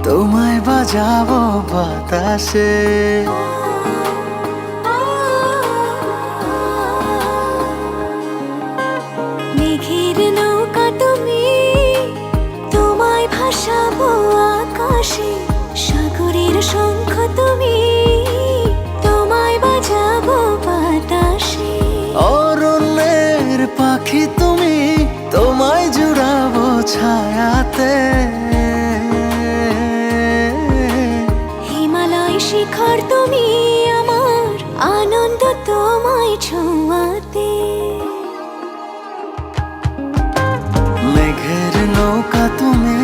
তোমায় বাজাবো বাতাসে। মেঘের নৌকা তুমি, তোমায় ভাসাবো আকাশে। সাগরের শঙ্খ তুমি, তোমায় বাজাবো বাতাসে। অরণ্যের পাখি তুমি, তোমায় জুড়াবো ছায়াতে। হিমালয় শিখর তুমি, আমার আনন্দ তোমায় ছোঁয়াতে। মেঘের নৌকা তুমি,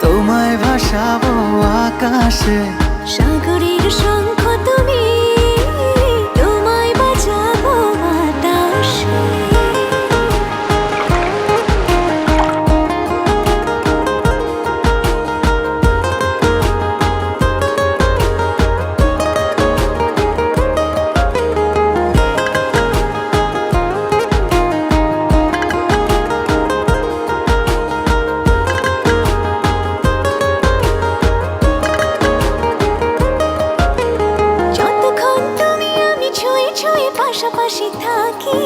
তোমায় ভাসাবো আকাশে। সাগরের শঙ্খ তুমি, তোমায় বাজাবো বাতাসে। যতক্ষণ তুমি আমি ছুঁয়ে ছুঁয়ে পাশাপাশি থাকি,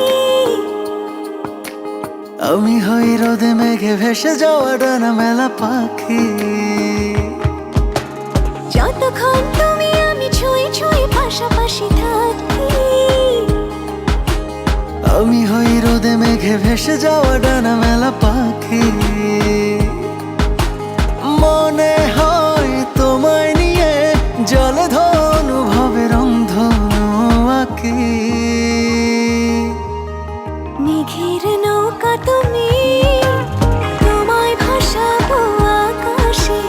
আমি হই রোদে মেঘে ভেসে যাওয়া ডানা মেলা পাখি। যতক্ষণ তুমি আমি ছুঁয়ে ছুঁয়ে পাশাপাশি থাকি। আমি হই রোদে মেঘে ভেসে যাওয়া ডানা মেলা পাখি মনে হয় তোমায় নিয়ে জলধর অনুভবের অন্ধনু আঁকি মেঘের নৌকা তুমি, তোমায় ভাসাবো আকাশে।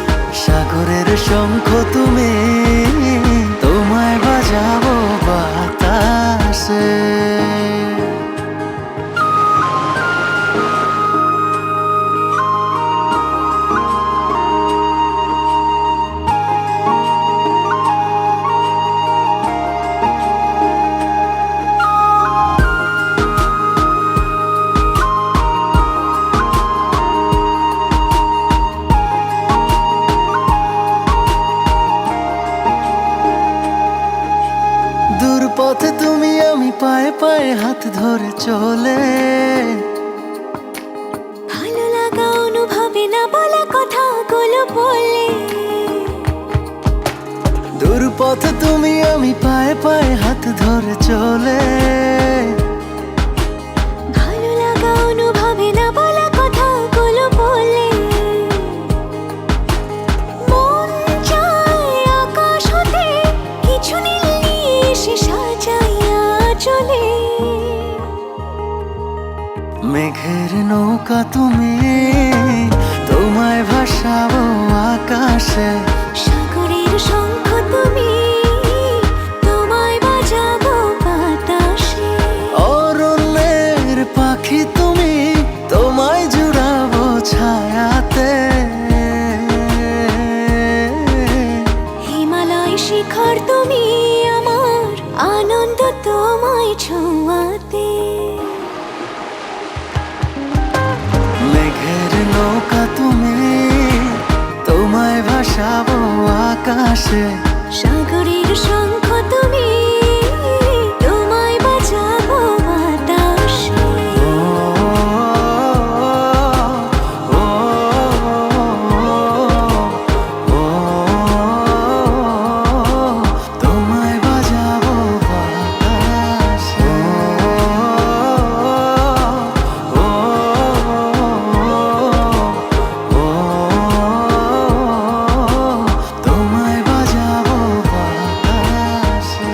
সাগরের শঙ্খ তুমি, তোমায় বাজাবো বাতাসে। দূর পথে তুমি আমি পায়ে পায়ে হাত ধরে চলে, ভালো লাগা অনুভবে না বলা কথাগুলো বলে। দূর পথে তুমি আমি পায়ে পায়ে হাত ধরে চলে, ভালো লাগা অনুভবে না বলা কথাগুলো বলে। মন চায় আকাশ হতে কিছু নীল নিয়ে এসে সাজাইয়া চলে। মেঘের নৌকা তুমি, তোমায় ভাসাবো আকাশে। সাগরের শঙ্খ তুমি, তোমায় বাজাবো বাতাসে। অরণ্যের পাখি তুমি, তোমায় জুড়াবো ছায়াতে। হিমালয় শিখর তুমি, আমার আনন্দ তোমায় ছোঁয়াতে। মেঘের নৌকা তুমি, তোমায় ভাসাবো আকাশে। সাগরের শঙ্খ তুমি, তোমায় বাজাবো বাতাসে। ও, ও, ও, তোমায় বাজাবো বাতাসে। ও, তোমায় বাজাবো বাতাসে।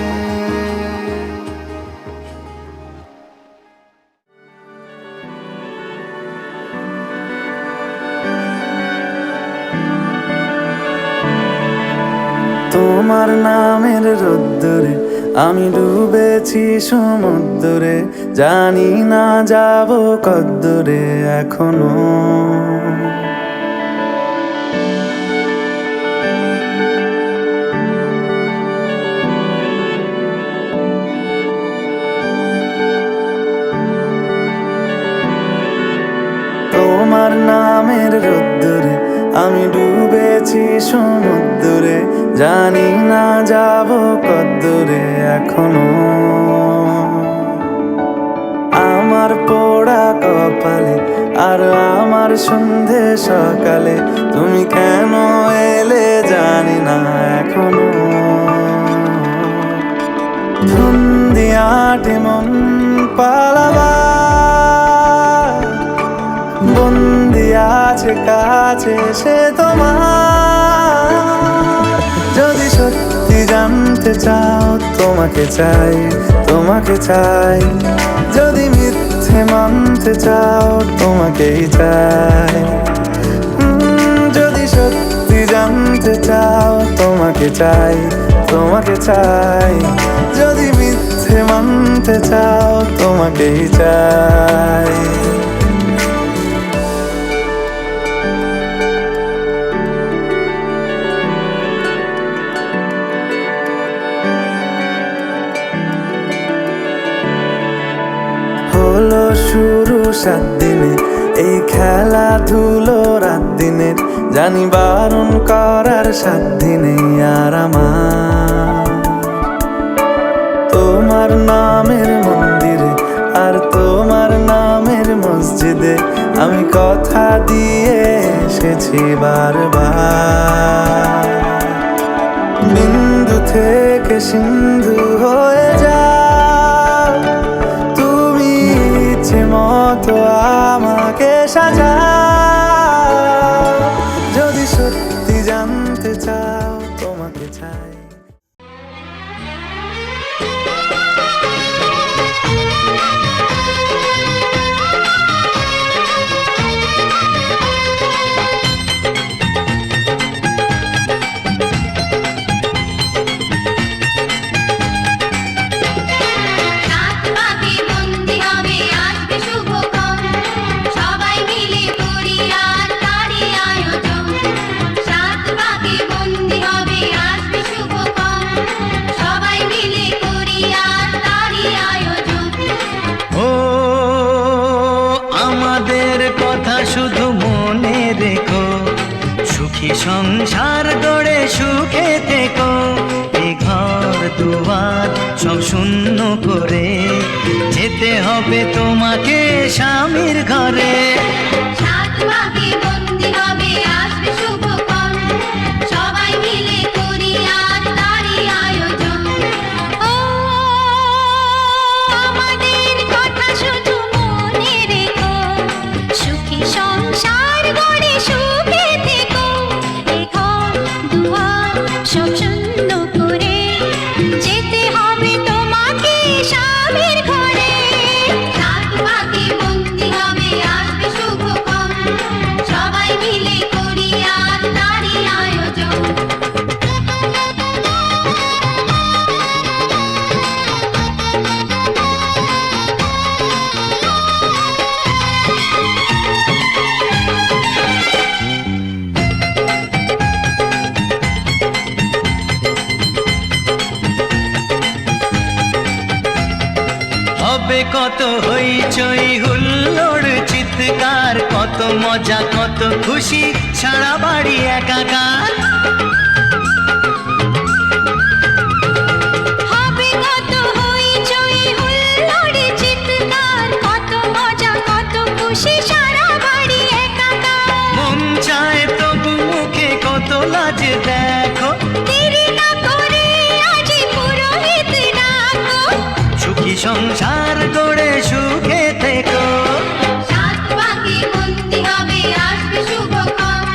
তোমার নামের রোদ্দুরে আমি ডুবেছি সমুদ্রে, জানি না যাব কদ্দুরে এখনো। তোমার নামের রোদ্দুরে আমি ডুবেছি সমুদ্রে, জানি না যাব কদ্দুরে এখনো। আমার পোড়া কপালে আর আমার সন্ধে সকালে, তুমি কেন এলে জানি না এখনো। ধুন্দিয়াটে মন পালাবার, বন্দি আছে কাছে সে তোমার। যদি সত্যি জানতে চাও তোমাকে চাই, তোমাকে চাই। যদি মিথ্যে মানতে চাও তোমাকেই চাই। যদি সত্যি জানতে চাও তোমাকে চাই, তোমাকে চাই। যদি মিথ্যে মানতে চাও তোমাকেই চাই। হলো শুরু 7 দিনে এই খেলাধুলো রাত দিনের, জানি বারণ করার 7 দিনে আর আমার। তোমার নামের মন্দিরে আর তোমার নামের মসজিদে আমি কথা দিয়ে এসেছি বারবার। বিন্দু থেকে সিন্ধু হয়ে যাও তুমি শুধু মনে রেখো, সুখী সংসার গড়ে সুখে থেকো। এ ঘর দুয়ার সব শূন্য করে যেতে হবে তোমাকে স্বামীর ঘরে। সাত ভাগে বন্দি হবে আসবে শুভক্ষণ, সবাই মিলে করি আজ তারই আয়োজন। ও আমাদের কথা শুধু মনে রেখো, সুখী সংসার গড়ে সুখে থেকো। এ ঘর দুয়ার সব শূন্য করে যেতে হবে তোমাকে স্বামীর ঘরে। সাত ভাগে বন্দি হবে আসবে শুভক্ষণ, সবাই মিলে করি আজ তারই আয়োজন। হবে কত হইচই হুল্লোড় চিৎকার, কত মজা কত খুশি সারা বাড়ি একাকার। হবে কত হইচই হুল্লোড় চিৎকার, কত মজা কত খুশি সারা বাড়ি একাকার। মন চায় তবু মুখে কত লাজ দেখো, দেরি না করে আজই পুরোহিত ডাকো। সুখী সংসার গড়ে সুখে থেকো। সাত ভাগে বন্দি হবে আসবে শুভক্ষণ,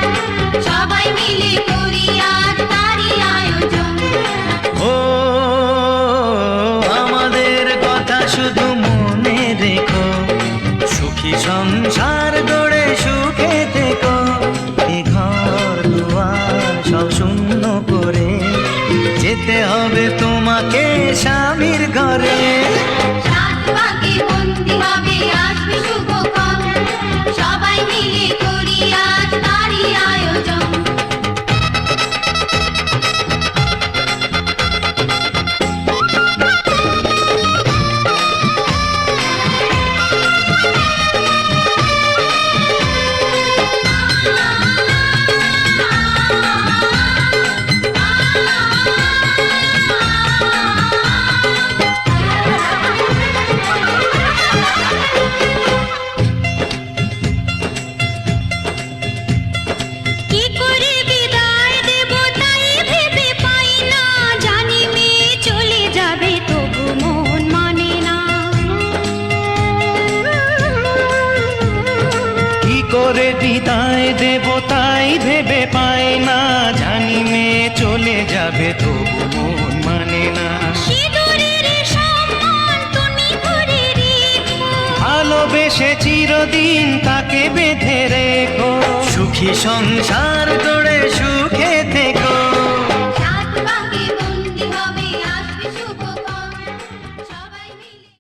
সবাই মিলে করি আজ তারই আয়োজন। ও আমাদের কথা শুধু মনে রেখো, সুখী সংসার গড়ে সুখে থেকো। এ ঘর দুয়ার সব শূন্য করে যেতে হবে তোমাকে স্বামীর ঘরে। সাত ভাগে বন্দি হবে আসবে শুভক্ষণ, সবাই মিলে করি আজ তারই আয়োজন। কি করে বিদায় দেব তাই ভেবে পাই না, জানি মেয়ে চলে যাবে তবু মন মানে না। কি করে বিদায় দেব তাই ভেবে পাই না, জানি মেয়ে চলে যাবে তবু মন মানে না। সিঁদুরের সম্মান তুমি করে রেখো, ভালোবেসে চিরদিন তাকে বেঁধে রেখো, সুখী সংসার গড়ে সুখে থেকো। সাত ভাগে বন্দি হবে আসবে শুভক্ষণ, সবাই মিলে।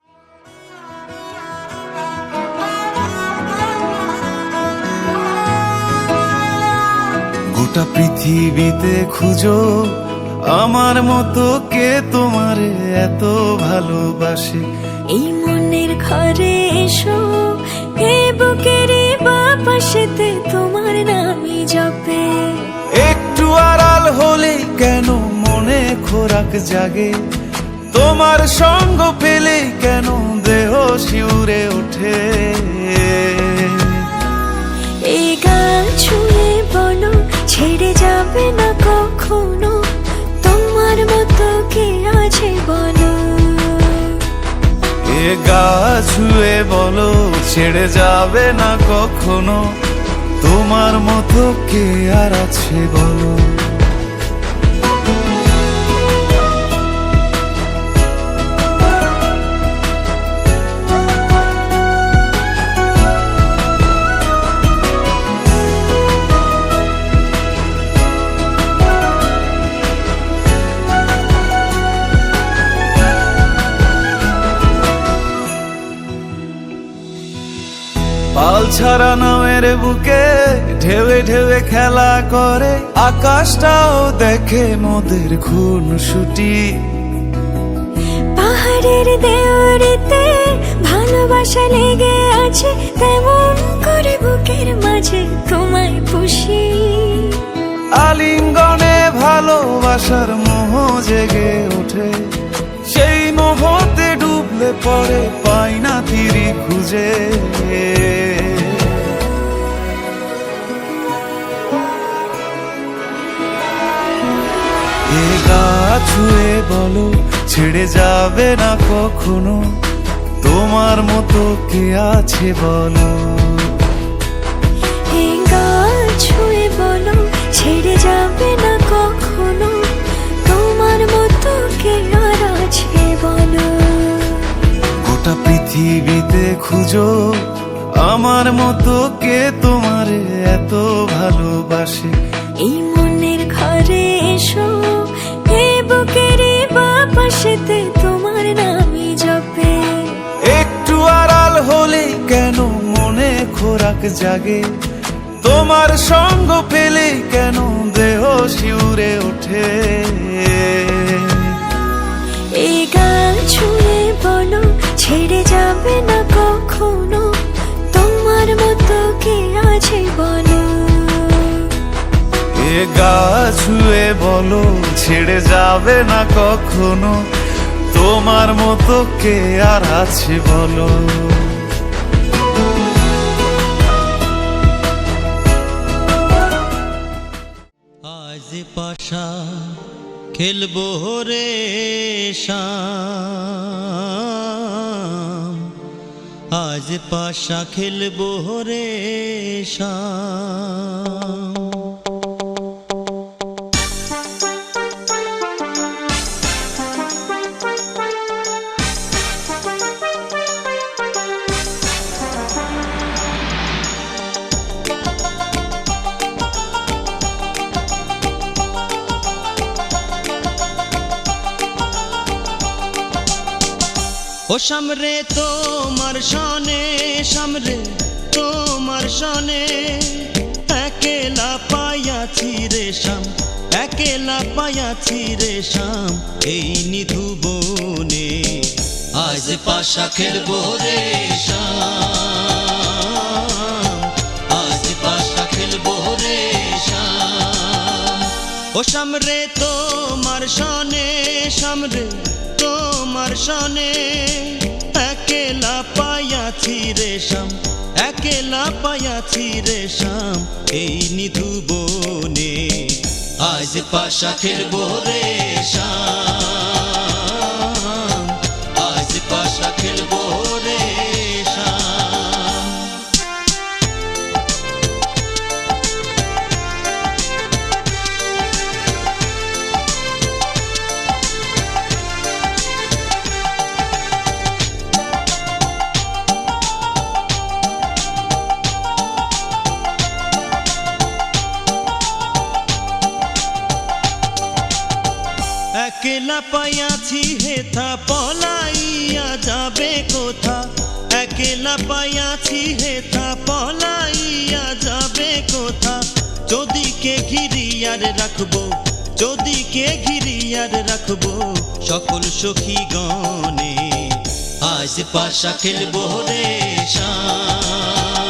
গোটা পৃথিবীতে খুঁজো আমার মতো কে তোমারে এত ভালোবাসে। এই মনের ঘরে এসো, এ বুকের বাপাশেতে তোমার নামই জপে। একটু আড়াল হলে কেন মনে খোরাক জাগে, তোমার সঙ্গ পেলে কেন দেহ শিউরে ওঠে। এই গান ছুঁয়ে বলো ছেড়ে যাবে না কখনো, তোমার মতো কে আছে বলো। এ গা ছুঁয়ে বলো ছেড়ে যাবে না কখনো, তোমার মতো কে আর আছে বলো। পাল ছাড়া নামের বুকে ঢেউে ঢেউে খেলা করে, আকাশটাও দেখে মোদের খুনসুটি। পাহাড়ের দেওয়ারিতে ভালোবাসা লেগে আছে, তেমন করে বুকের যে তোমায় খুশি। আলিঙ্গনে ভালোবাসার মোহ জেগে ওঠে, সেই মোহতে ডুবলে পরে পাই না তীরি খুঁজে। এ গা ছুঁয়ে বলো ছেড়ে যাবে না কখনো, তোমার মতো কে আছে বলো। এই গাল ছুঁয়ে বলো ছেড়ে যাবে না কখনো, তোমার মতো কে আর আছে বলো। গোটা পৃথিবীতে খুঁজো আমার মতো কে তোমারে এত ভালোবাসে। এই মনের ঘরে এসো, এই বুকের বাপাশেতে তোমার নামই জপে। একটু আড়াল হলেই কেন মনে খোরাক জাগে, তোমার সঙ্গ পেলেই কেন দেহ শিউরে ওঠে। এই গাল ছুঁয়ে বলো ছেড়ে যাবে না কখনো, তোমার মতো কে আছে বলো। এ গা ছুঁয়ে বলো ছেড়ে যাবে না কখনো, তোমার মতো কে আর আছে বলো। আজ পাশা খেলবো রে শাম, আজ পাশা খেলবো রে শাম। ও সামরে তোমার সনে, সামরে তোমার সনে, একেলা পাইয়াছি রে শাম, একেলা পাইয়াছি রে শাম, এই নিধু বনে। আজ পাশা খেলবো রে শাম, আজ পাশা খেলবো রে শাম। ও সামরে তোমার সনে, সামরে তোমার সনে, একেলা পাইয়াছি রে শাম, একেলা পাইয়াছি রে শাম, এই নিধু বনে। আজ পাশা খেলবো রে শাম, আজ পাশা খেলবো রে শাম। একেলা পাইয়াছি হেথা পলাইয়া যাবে কোথা, একেলা পাইয়াছি হেথা পলাইয়া যাবে কোথা। যদি কে ঘিরিয়ার রাখবো, যদি কে ঘিরিয়ার রাখবো সকল সখী গণে। আজ পাশা খেলবো রে শাম,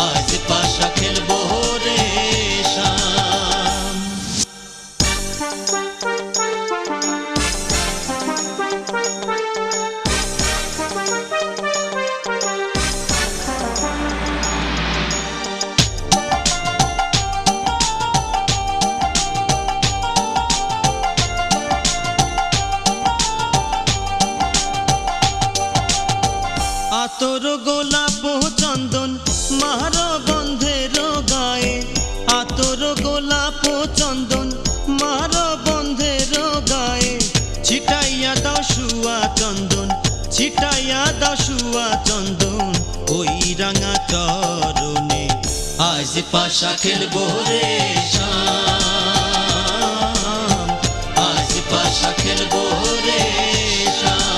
আজ পাশা খেলবো রে শাম। আতর গোলাপ চন্দন মার বন্ধের গায়ে, আতর গোলাপ চন্দন মার বন্ধের গায়ে। ছিটাইয়া দাও শুয়া চন্দন, ছিটাইয়া দাও শুয়া চন্দন, ওই রাঙা চরণে। আজ পাশা খেলবো রে শাম, আজ পাশা খেলবো রে শাম।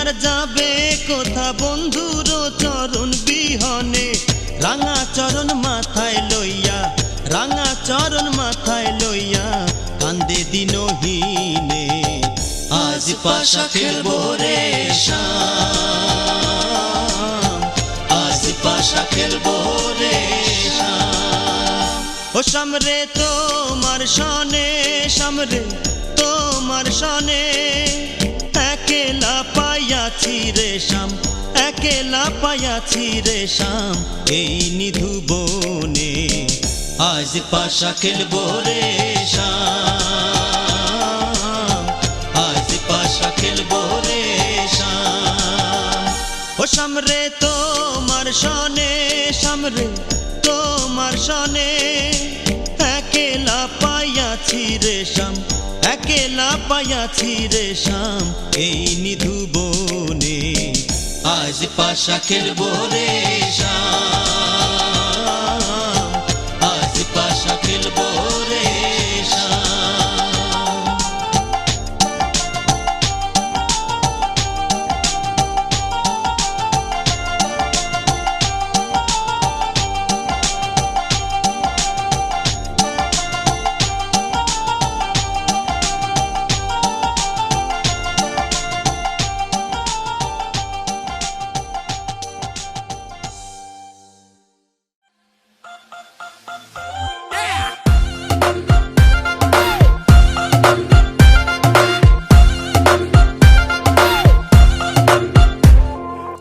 আর যাবে কোথা বন্ধুর চরণ বিহনে রাঙা চরণ মাথায় লইয়া রাঙা চরণ মাথায় লইয়া কান্দে দিনহীনে আজ পাশা খেলবো রে শাম আজ পাশা খেলবো রে শাম ও সামরে তোমার সনে সামরে তোমার সনে একেলা পাইয়াছি রে শাম একেলা পাইয়াছি রে শাম এই নিধু বনে আজ পাশা খেলবো রে শাম আজ পাশা খেলবো রে শাম ও সামরে তোমার সনে সামরে তোমার সনে একেলা পাইয়াছি রে শাম একেলা পাইয়াছি রে শাম এই নিধু বনে আজ পাশা খেলবো রে শাম আজ পাশা খেলবো রে শাম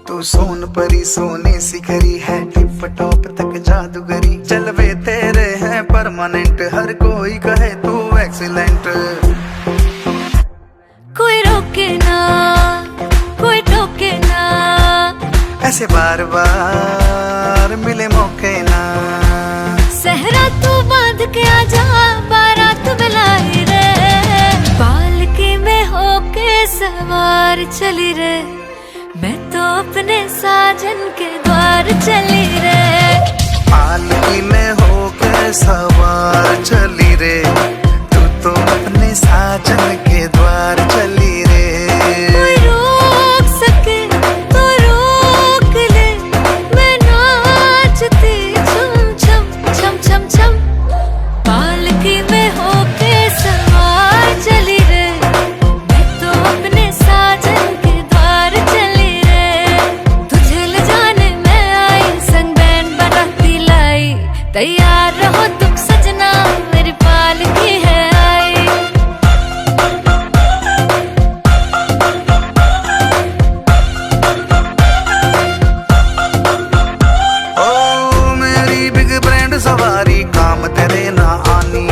तू सोन परी सोने सी खरी है टिप टॉप तक जादूगरी जलवे तेरे हैं परमानेंट हर कोई कहे तू एक्सीलेंट कोई रोके ना कोई टोके ना ऐसे बार बार मिले मौके ना सहरा तू बांध के आजा बारात बुलाई रे पालकी में होके सवार चली रे मैं तो अपने साजन के द्वार चली रे पालकी में होके सवार चली रे तू तो अपने साजन के द्वार चली रे कोई रोक सके तो रोक ले मैं नाचती छम छम छम छम छम पालकी में होके सवार चली रे मैं तो अपने साजन के द्वार चली रे तुझे ले जाने मैं आई संग बैंड बनाती लाई तैयार रहो तुम सजना मेरी पालकी है आई ओ मेरी बिग ब्रांड सवारी काम तेरे ना आनी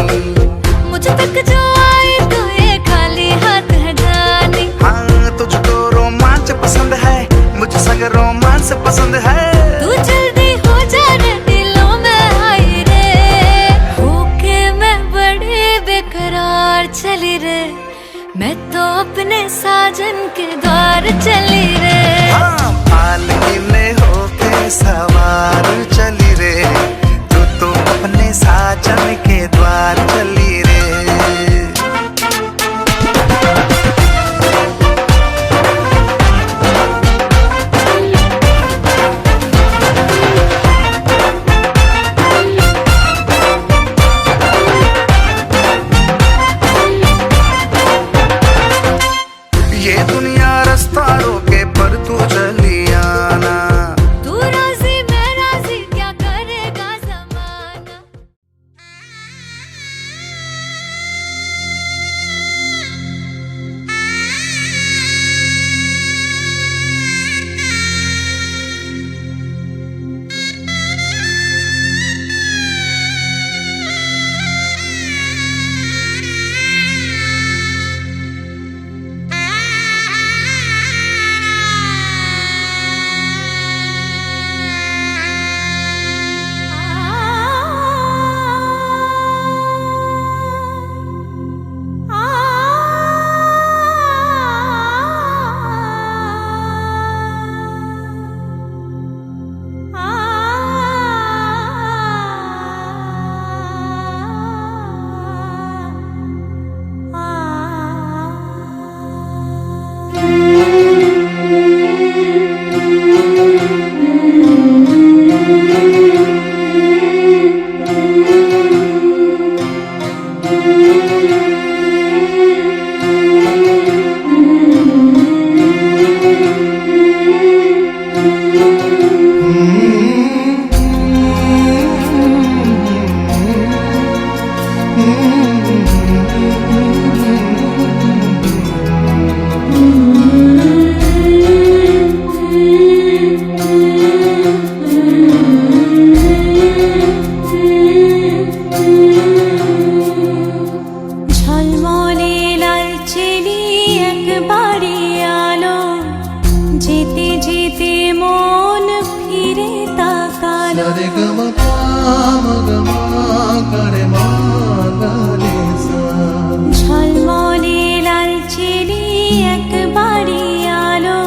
मुझ तक जो आई तो ये खाली हाथ है जानी हाँ तुझको रोमांच पसंद है मुझे संग रोमांस पसंद है तू जल्दी हो जा रे दिलों में आई रे होके मैं बड़ी बेकरार चली रे मैं तो अपने साजन के द्वार चली रे हाँ पालकी में होके सवार चली रे तू तो अपने साजन के द्वार चली रे ये दुनिया रास्ता रोके যেতে যেতে মন ফিরে তাকালো ঝলমলে লালচেলি এক বাড়ি আলো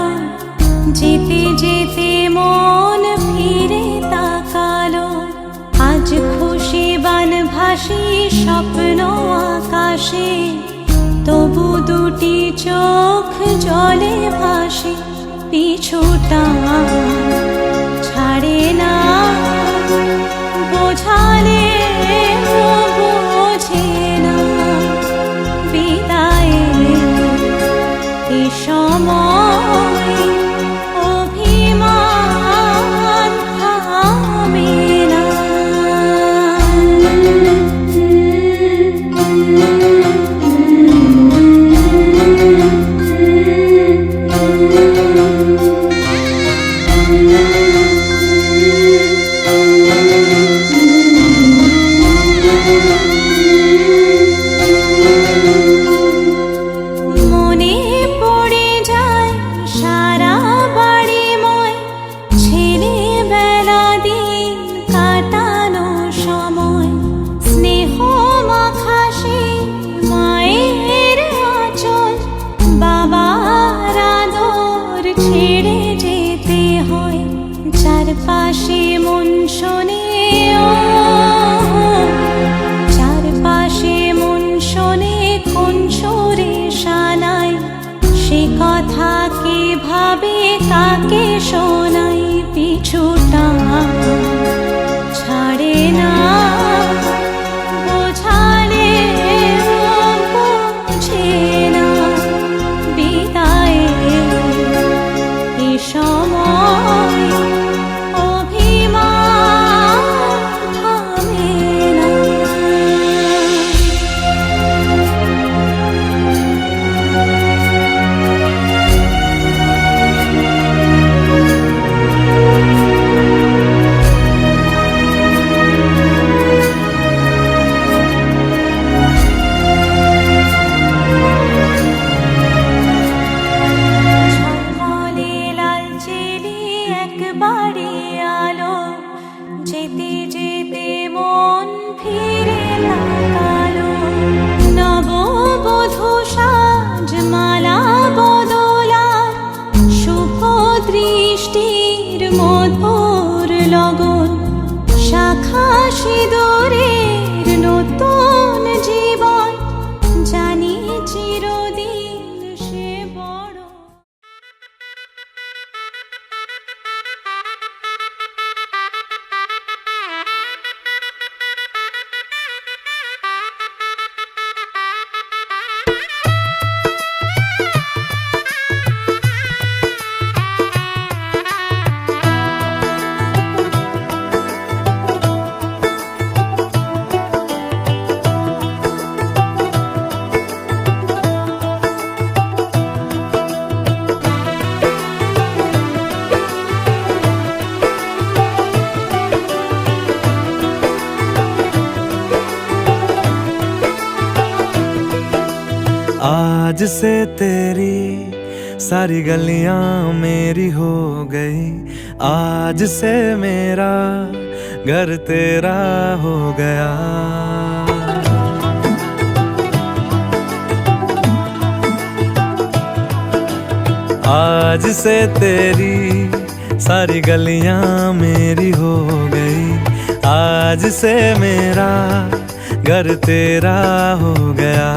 যেতে যেতে মন ফিরে তাকালো আজ খুশি বানভাসি স্বপ্ন আকাশে তবু দুটি চোখ জলে ভাসে পিছুটা ছাড়ে না বোঝালে বোঝে না বিদায়ের এ সময় অভিমান থামে না মনে পড়ে যায় সারা বাড়িময় ছেলেবেলা দিন কাটানো সময় স্নেহ মাখাসে মায়ের আঁচল বাবার আদর ছেড়ে যেতে হয় চারপাশে মন শোনে চারপাশে মন শোনে কোন সুরে শানাই সে কথা কে ভাবে কাকে শোনাই পিছুটা ছাড়ে না বোঝালে বোঝে না বিদায়ের এ সময় অভিমান থামে না ঝলমলে লালচেলি এক বাড়ি আলো যেতে যেতে মন ফিরে তাকালো নববধূ সাজ মালা বদলার শুভ দৃষ্টির মধুর লগন শাখা সিঁদুরের নতুন জীবন জানি চিরদিন সে বড় आज से तेरी सारी गलियां मेरी हो गई आज से मेरा घर तेरा हो गया आज से तेरी सारी गलियां मेरी हो गई आज से मेरा घर तेरा हो गया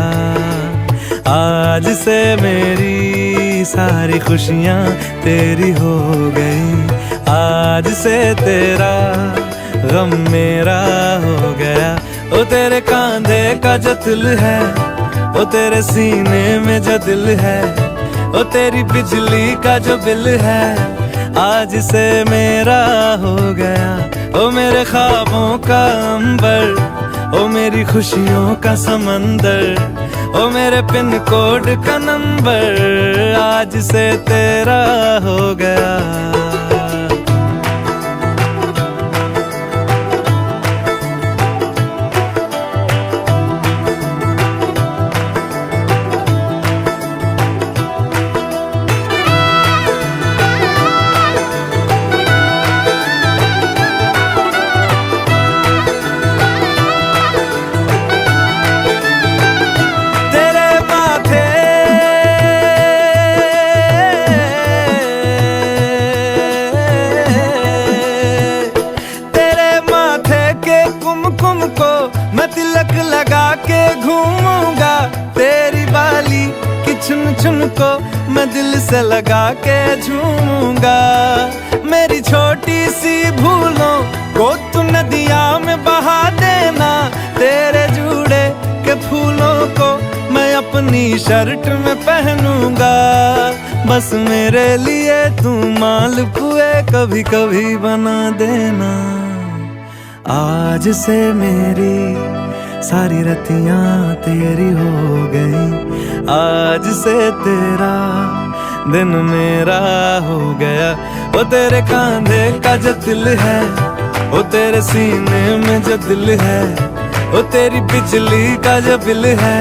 आज से मेरी सारी खुशियाँ तेरी हो गई आज से तेरा गम मेरा हो गया ओ तेरे कांधे का जो दिल है ओ तेरे सीने में जो दिल है ओ तेरी बिजली का जो बिल है आज से मेरा हो गया ओ मेरे ख्वाबों का अंबर ओ मेरी खुशियों का समंदर ओ मेरे पिन कोड का नंबर आज से तेरा हो गया छुन को मैं दिल से लगा के झूमूंगा। मेरी छोटी सी भूलों को तू नदिया में बहा देना। तेरे जूड़े के फूलों को मैं अपनी शर्ट में पहनूंगा। बस मेरे लिए तू मालपुए कभी कभी बना देना। आज से मेरी सारी रतियां तेरी हो गई। आज से तेरा दिन मेरा हो गया। वो तेरे कांधे का जो दिल है, वो तेरे सीने में जो दिल है, वो तेरी बिजली का जो बिल है,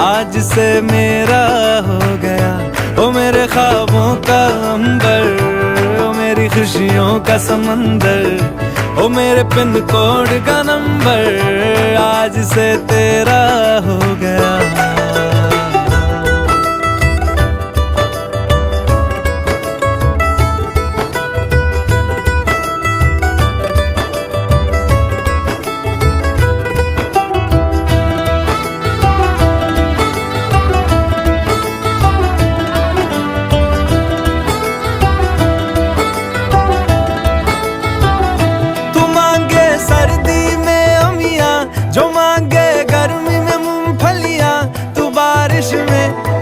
आज से मेरा हो गया। वो मेरे ख्वाबों का अंबर, वो मेरी खुशियों का समंदर, वो मेरे पिन कोड का नंबर, आज से तेरा हो गया।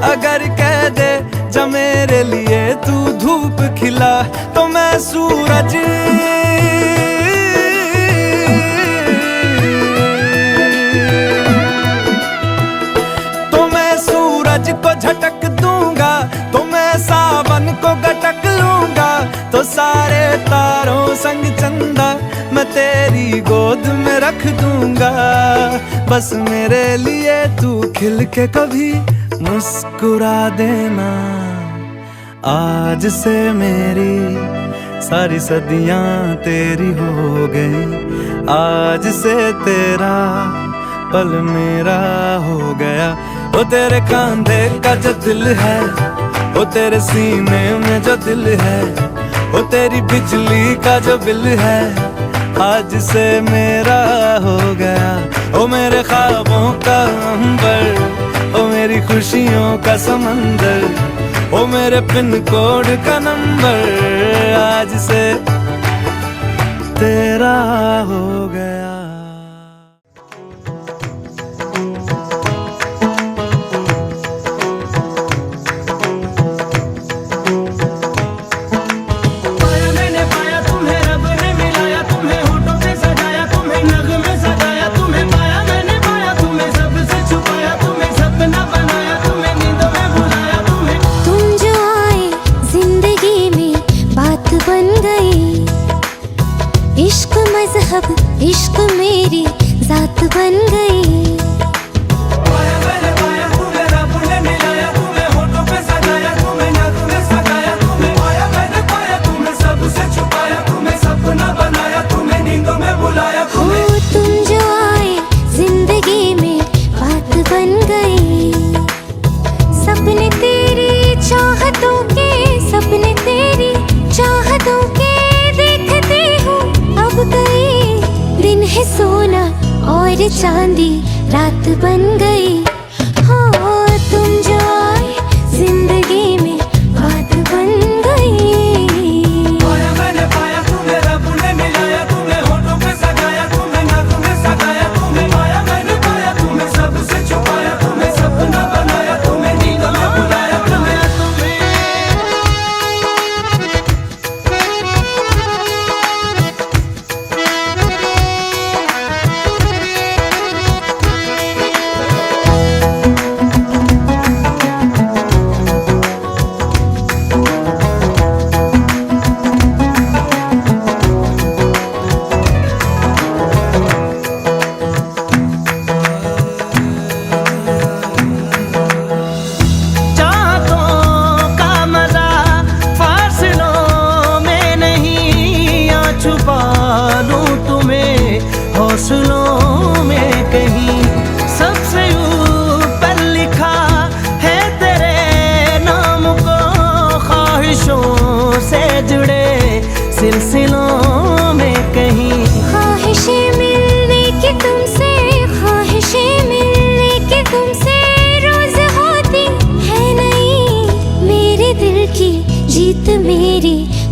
अगर कह दे जब मेरे लिए तू धूप खिला, तो मैं सूरज को झटक दूंगा, तो मैं सावन को गटक लूंगा। तो सारे तारों संग चंदा मैं तेरी गोद में रख दूंगा। बस मेरे लिए तू खिल के कभी मुस्कुरा देना। आज से मेरी सारी सदियां तेरी हो गई। आज से तेरा पल मेरा हो गया। वो तेरे कांधे का जो दिल है, वो तेरे सीने में जो दिल है, वो तेरी बिजली का जो बिल है, आज से मेरा हो गया। ओ मेरे ख्वाबों का अंबर, ओ मेरी खुशियों का समंदर, ओ मेरे पिन कोड का नंबर, आज से तेरा हो गया। इश्क मेरी जात बन गई। पाया मैंने पाया तुम्हें, रब ने मिलाया तुम्हें, होठों पे सजाया तुम्हें, नग में सगाया तुम्हें। पाया मैंने पाया तुम्हें, सबसे छुपाया तुम्हें, सपना बनाया तुम्हें, नींदों में बुलाया तुम्हें। हो तुम जो आए जिंदगी में बात बन गई। सपने तेरी चाहतों के, सपने तेरी चाहतों के देखते हूँ अब गई। दिन है सोना और चांदी रात बन गई। हो तुम जो आए जिंदगी में बात बन गई। पाया मैंने पाया तुम्हें, रब ने मिलाया तुम्हें, होठों पे सगाया तुम्हें, नग में सगाया तुम्हें। पाया मैंने पाया तुम्हें, सबसे छुपाया तुम्हें, सपना बनाया तुम्हें, नींदों में बुलाया तुम्हें।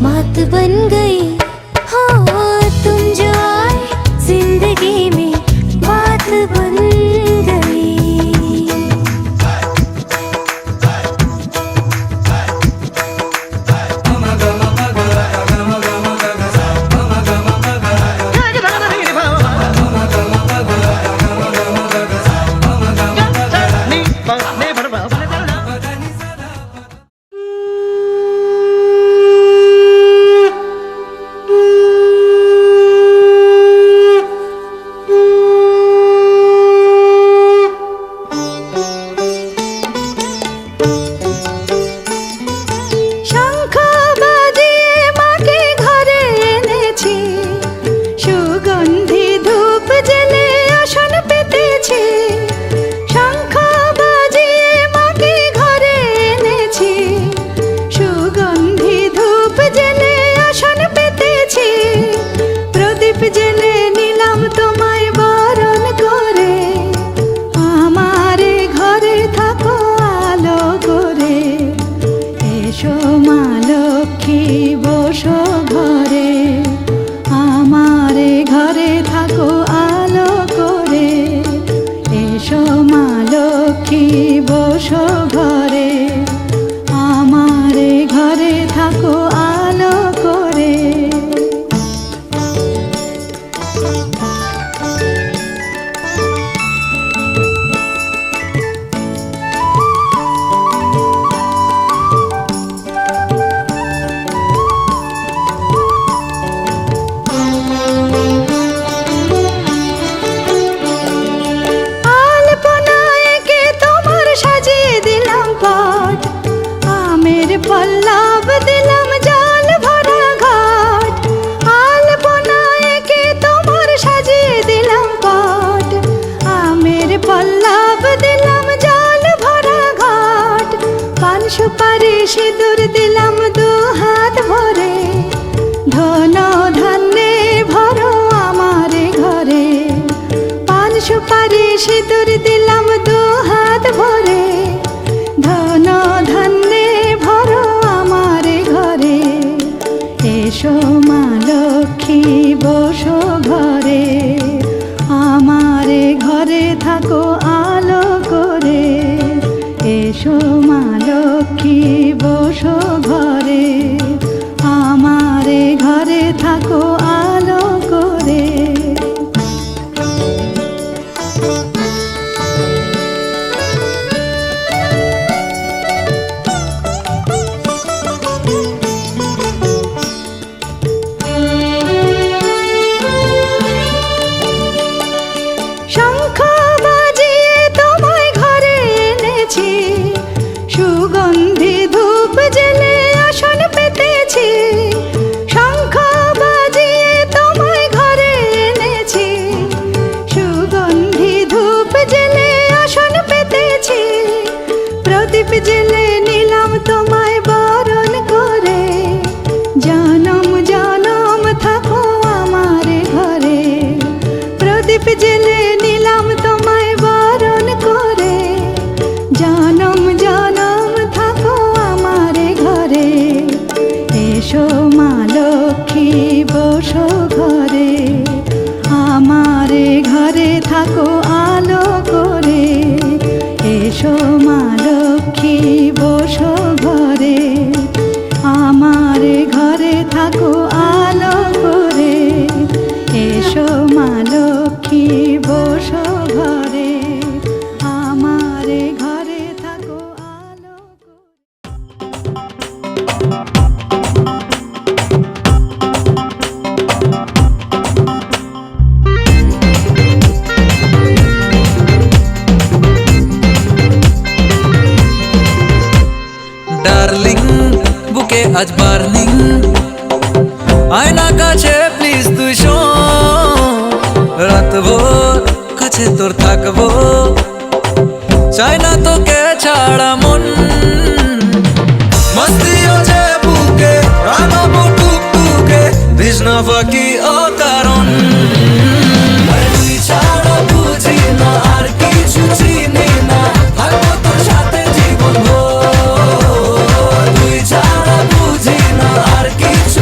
बात बन गई हो तुम जो आए जिंदगी में बात बन गई সিঁদুর দিলাম দু হাত ভরে ধন ধান্যে ভরো আমারে ঘরে পান সুপারি সিঁদুর দিলাম দু হাত ভরে ধন ধান্যে ভরো আমারে ঘরে এসো মা লক্ষ্মী বসো ঘরে আমারে ঘরে থাকো আলো করে এসো মা লক্ষ্মী বসো ঘরে আমারে ঘরে থাকো আলো করে শঙ্খ বাজিয়ে তোমায় ঘরে এনেছি সুগন্ধি ধূপ জেলে আসন পেতেছি শঙ্খ বাজিয়ে তোমায় ঘরে এনেছি সুগন্ধি ধূপ জেলে আসন পেতেছি প্রদীপ জেলে নিলাম তোমায় বরণ করে জনম জনম থাকো আমারে ঘরে প্রদীপ জেলে নিলাম তোমায় বরণ করে জনম জনম থাকো আমারে ঘরে এসো মা লক্ষ্মী বসো ঘরে আমারে ঘরে থাকো আলো করে এসো মা লক্ষ্মী বসো ঘরে আমারে ঘরে থাকো আলো করে এসো মা লক্ষ্মী বসো ঘরে আমারে ঘরে থাকো আলো করে ডার্লিং বুকে আজ বার্নিং আয়না কাছে প্লিজ তুই শোন রাতভর কাছে তোর থাকবো চাই না তোকে ছাড়া মন মস্তিও যে বুকে রাগাবো টুকটুকে তৃষ্ণা ফাঁকি ও কারণ তুই ছাড়া বুঝি না আর কিছু চিনি না থাকবো তোর সাথে জীবন ভোর তুই ছাড়া বুঝি না আর কিছু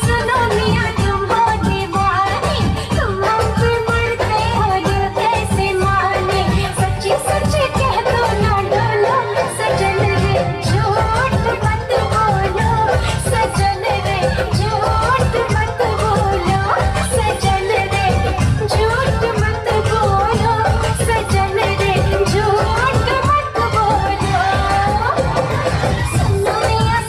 सुनो मियां तुम हो दीवाने तुम हम पे मरते हो दिल कैसे माने सच्ची सच्ची कह दो ना डोलो सजन रे झूठ मत बोलो सजन रे झूठ मत बोलो सजन रे झूठ मत बोलो सजन रे झूठ मत बोलो सुनो मियां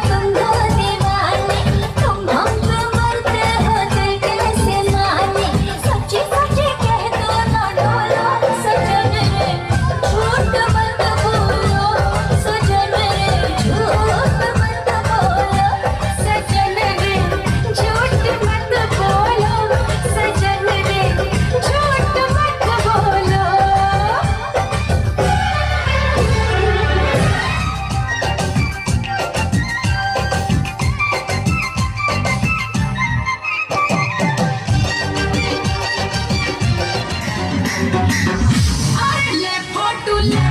तुम हो दीवाने तुम हम पे मरते हो दिल कैसे माने सच्ची सच्ची कह दो ना डोलो सजन रे झूठ मत बोलो सजन रे झूठ मत बोलो सजन रे झूठ मत बोलो सजन रे झूठ मत बोलो ले फोटो ले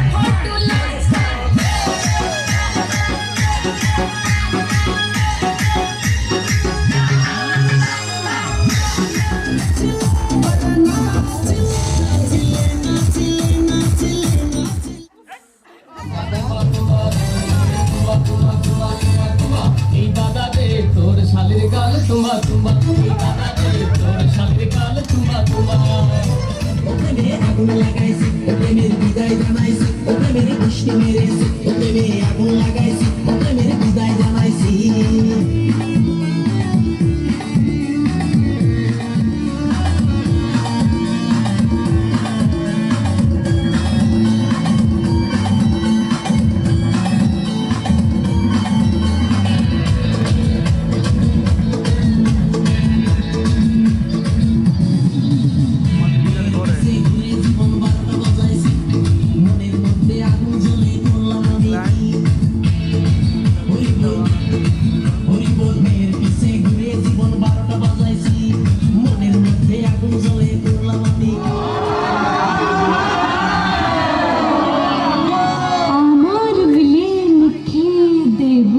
আমার বিলে লিখে দেব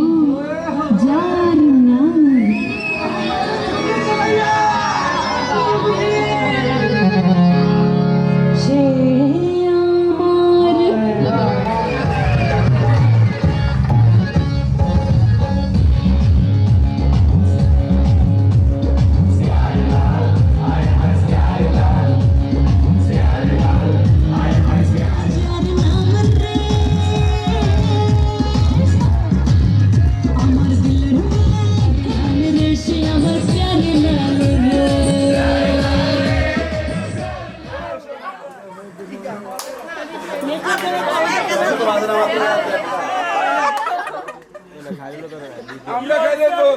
যার নাম সে আমার দিলের রে সে আমার প্যারে লাগে আমরা খাই দেবো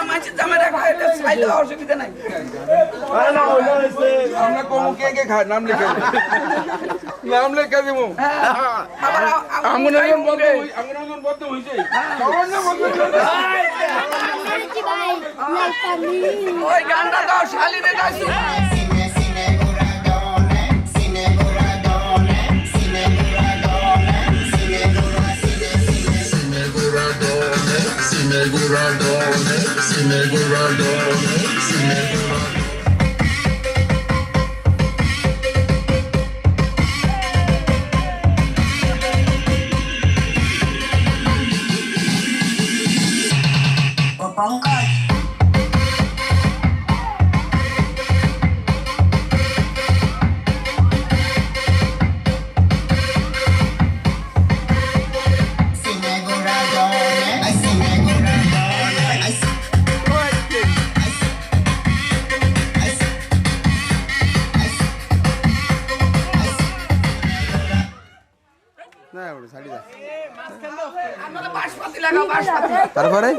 মানুষের জামাইরা খাই খাইলে অসুবিধা নাই আমরা কমু কে কে খাই নাম লিখে দেবো আঙ্গুলের বদ্ধ হয়েছে ওই গানটা দাও শালিনে গাইছি তারপরে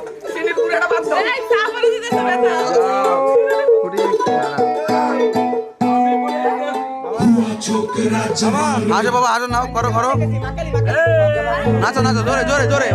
আসো বাবা আসো নাও করো করো নাচো নাচো জোরে জোরে জোরে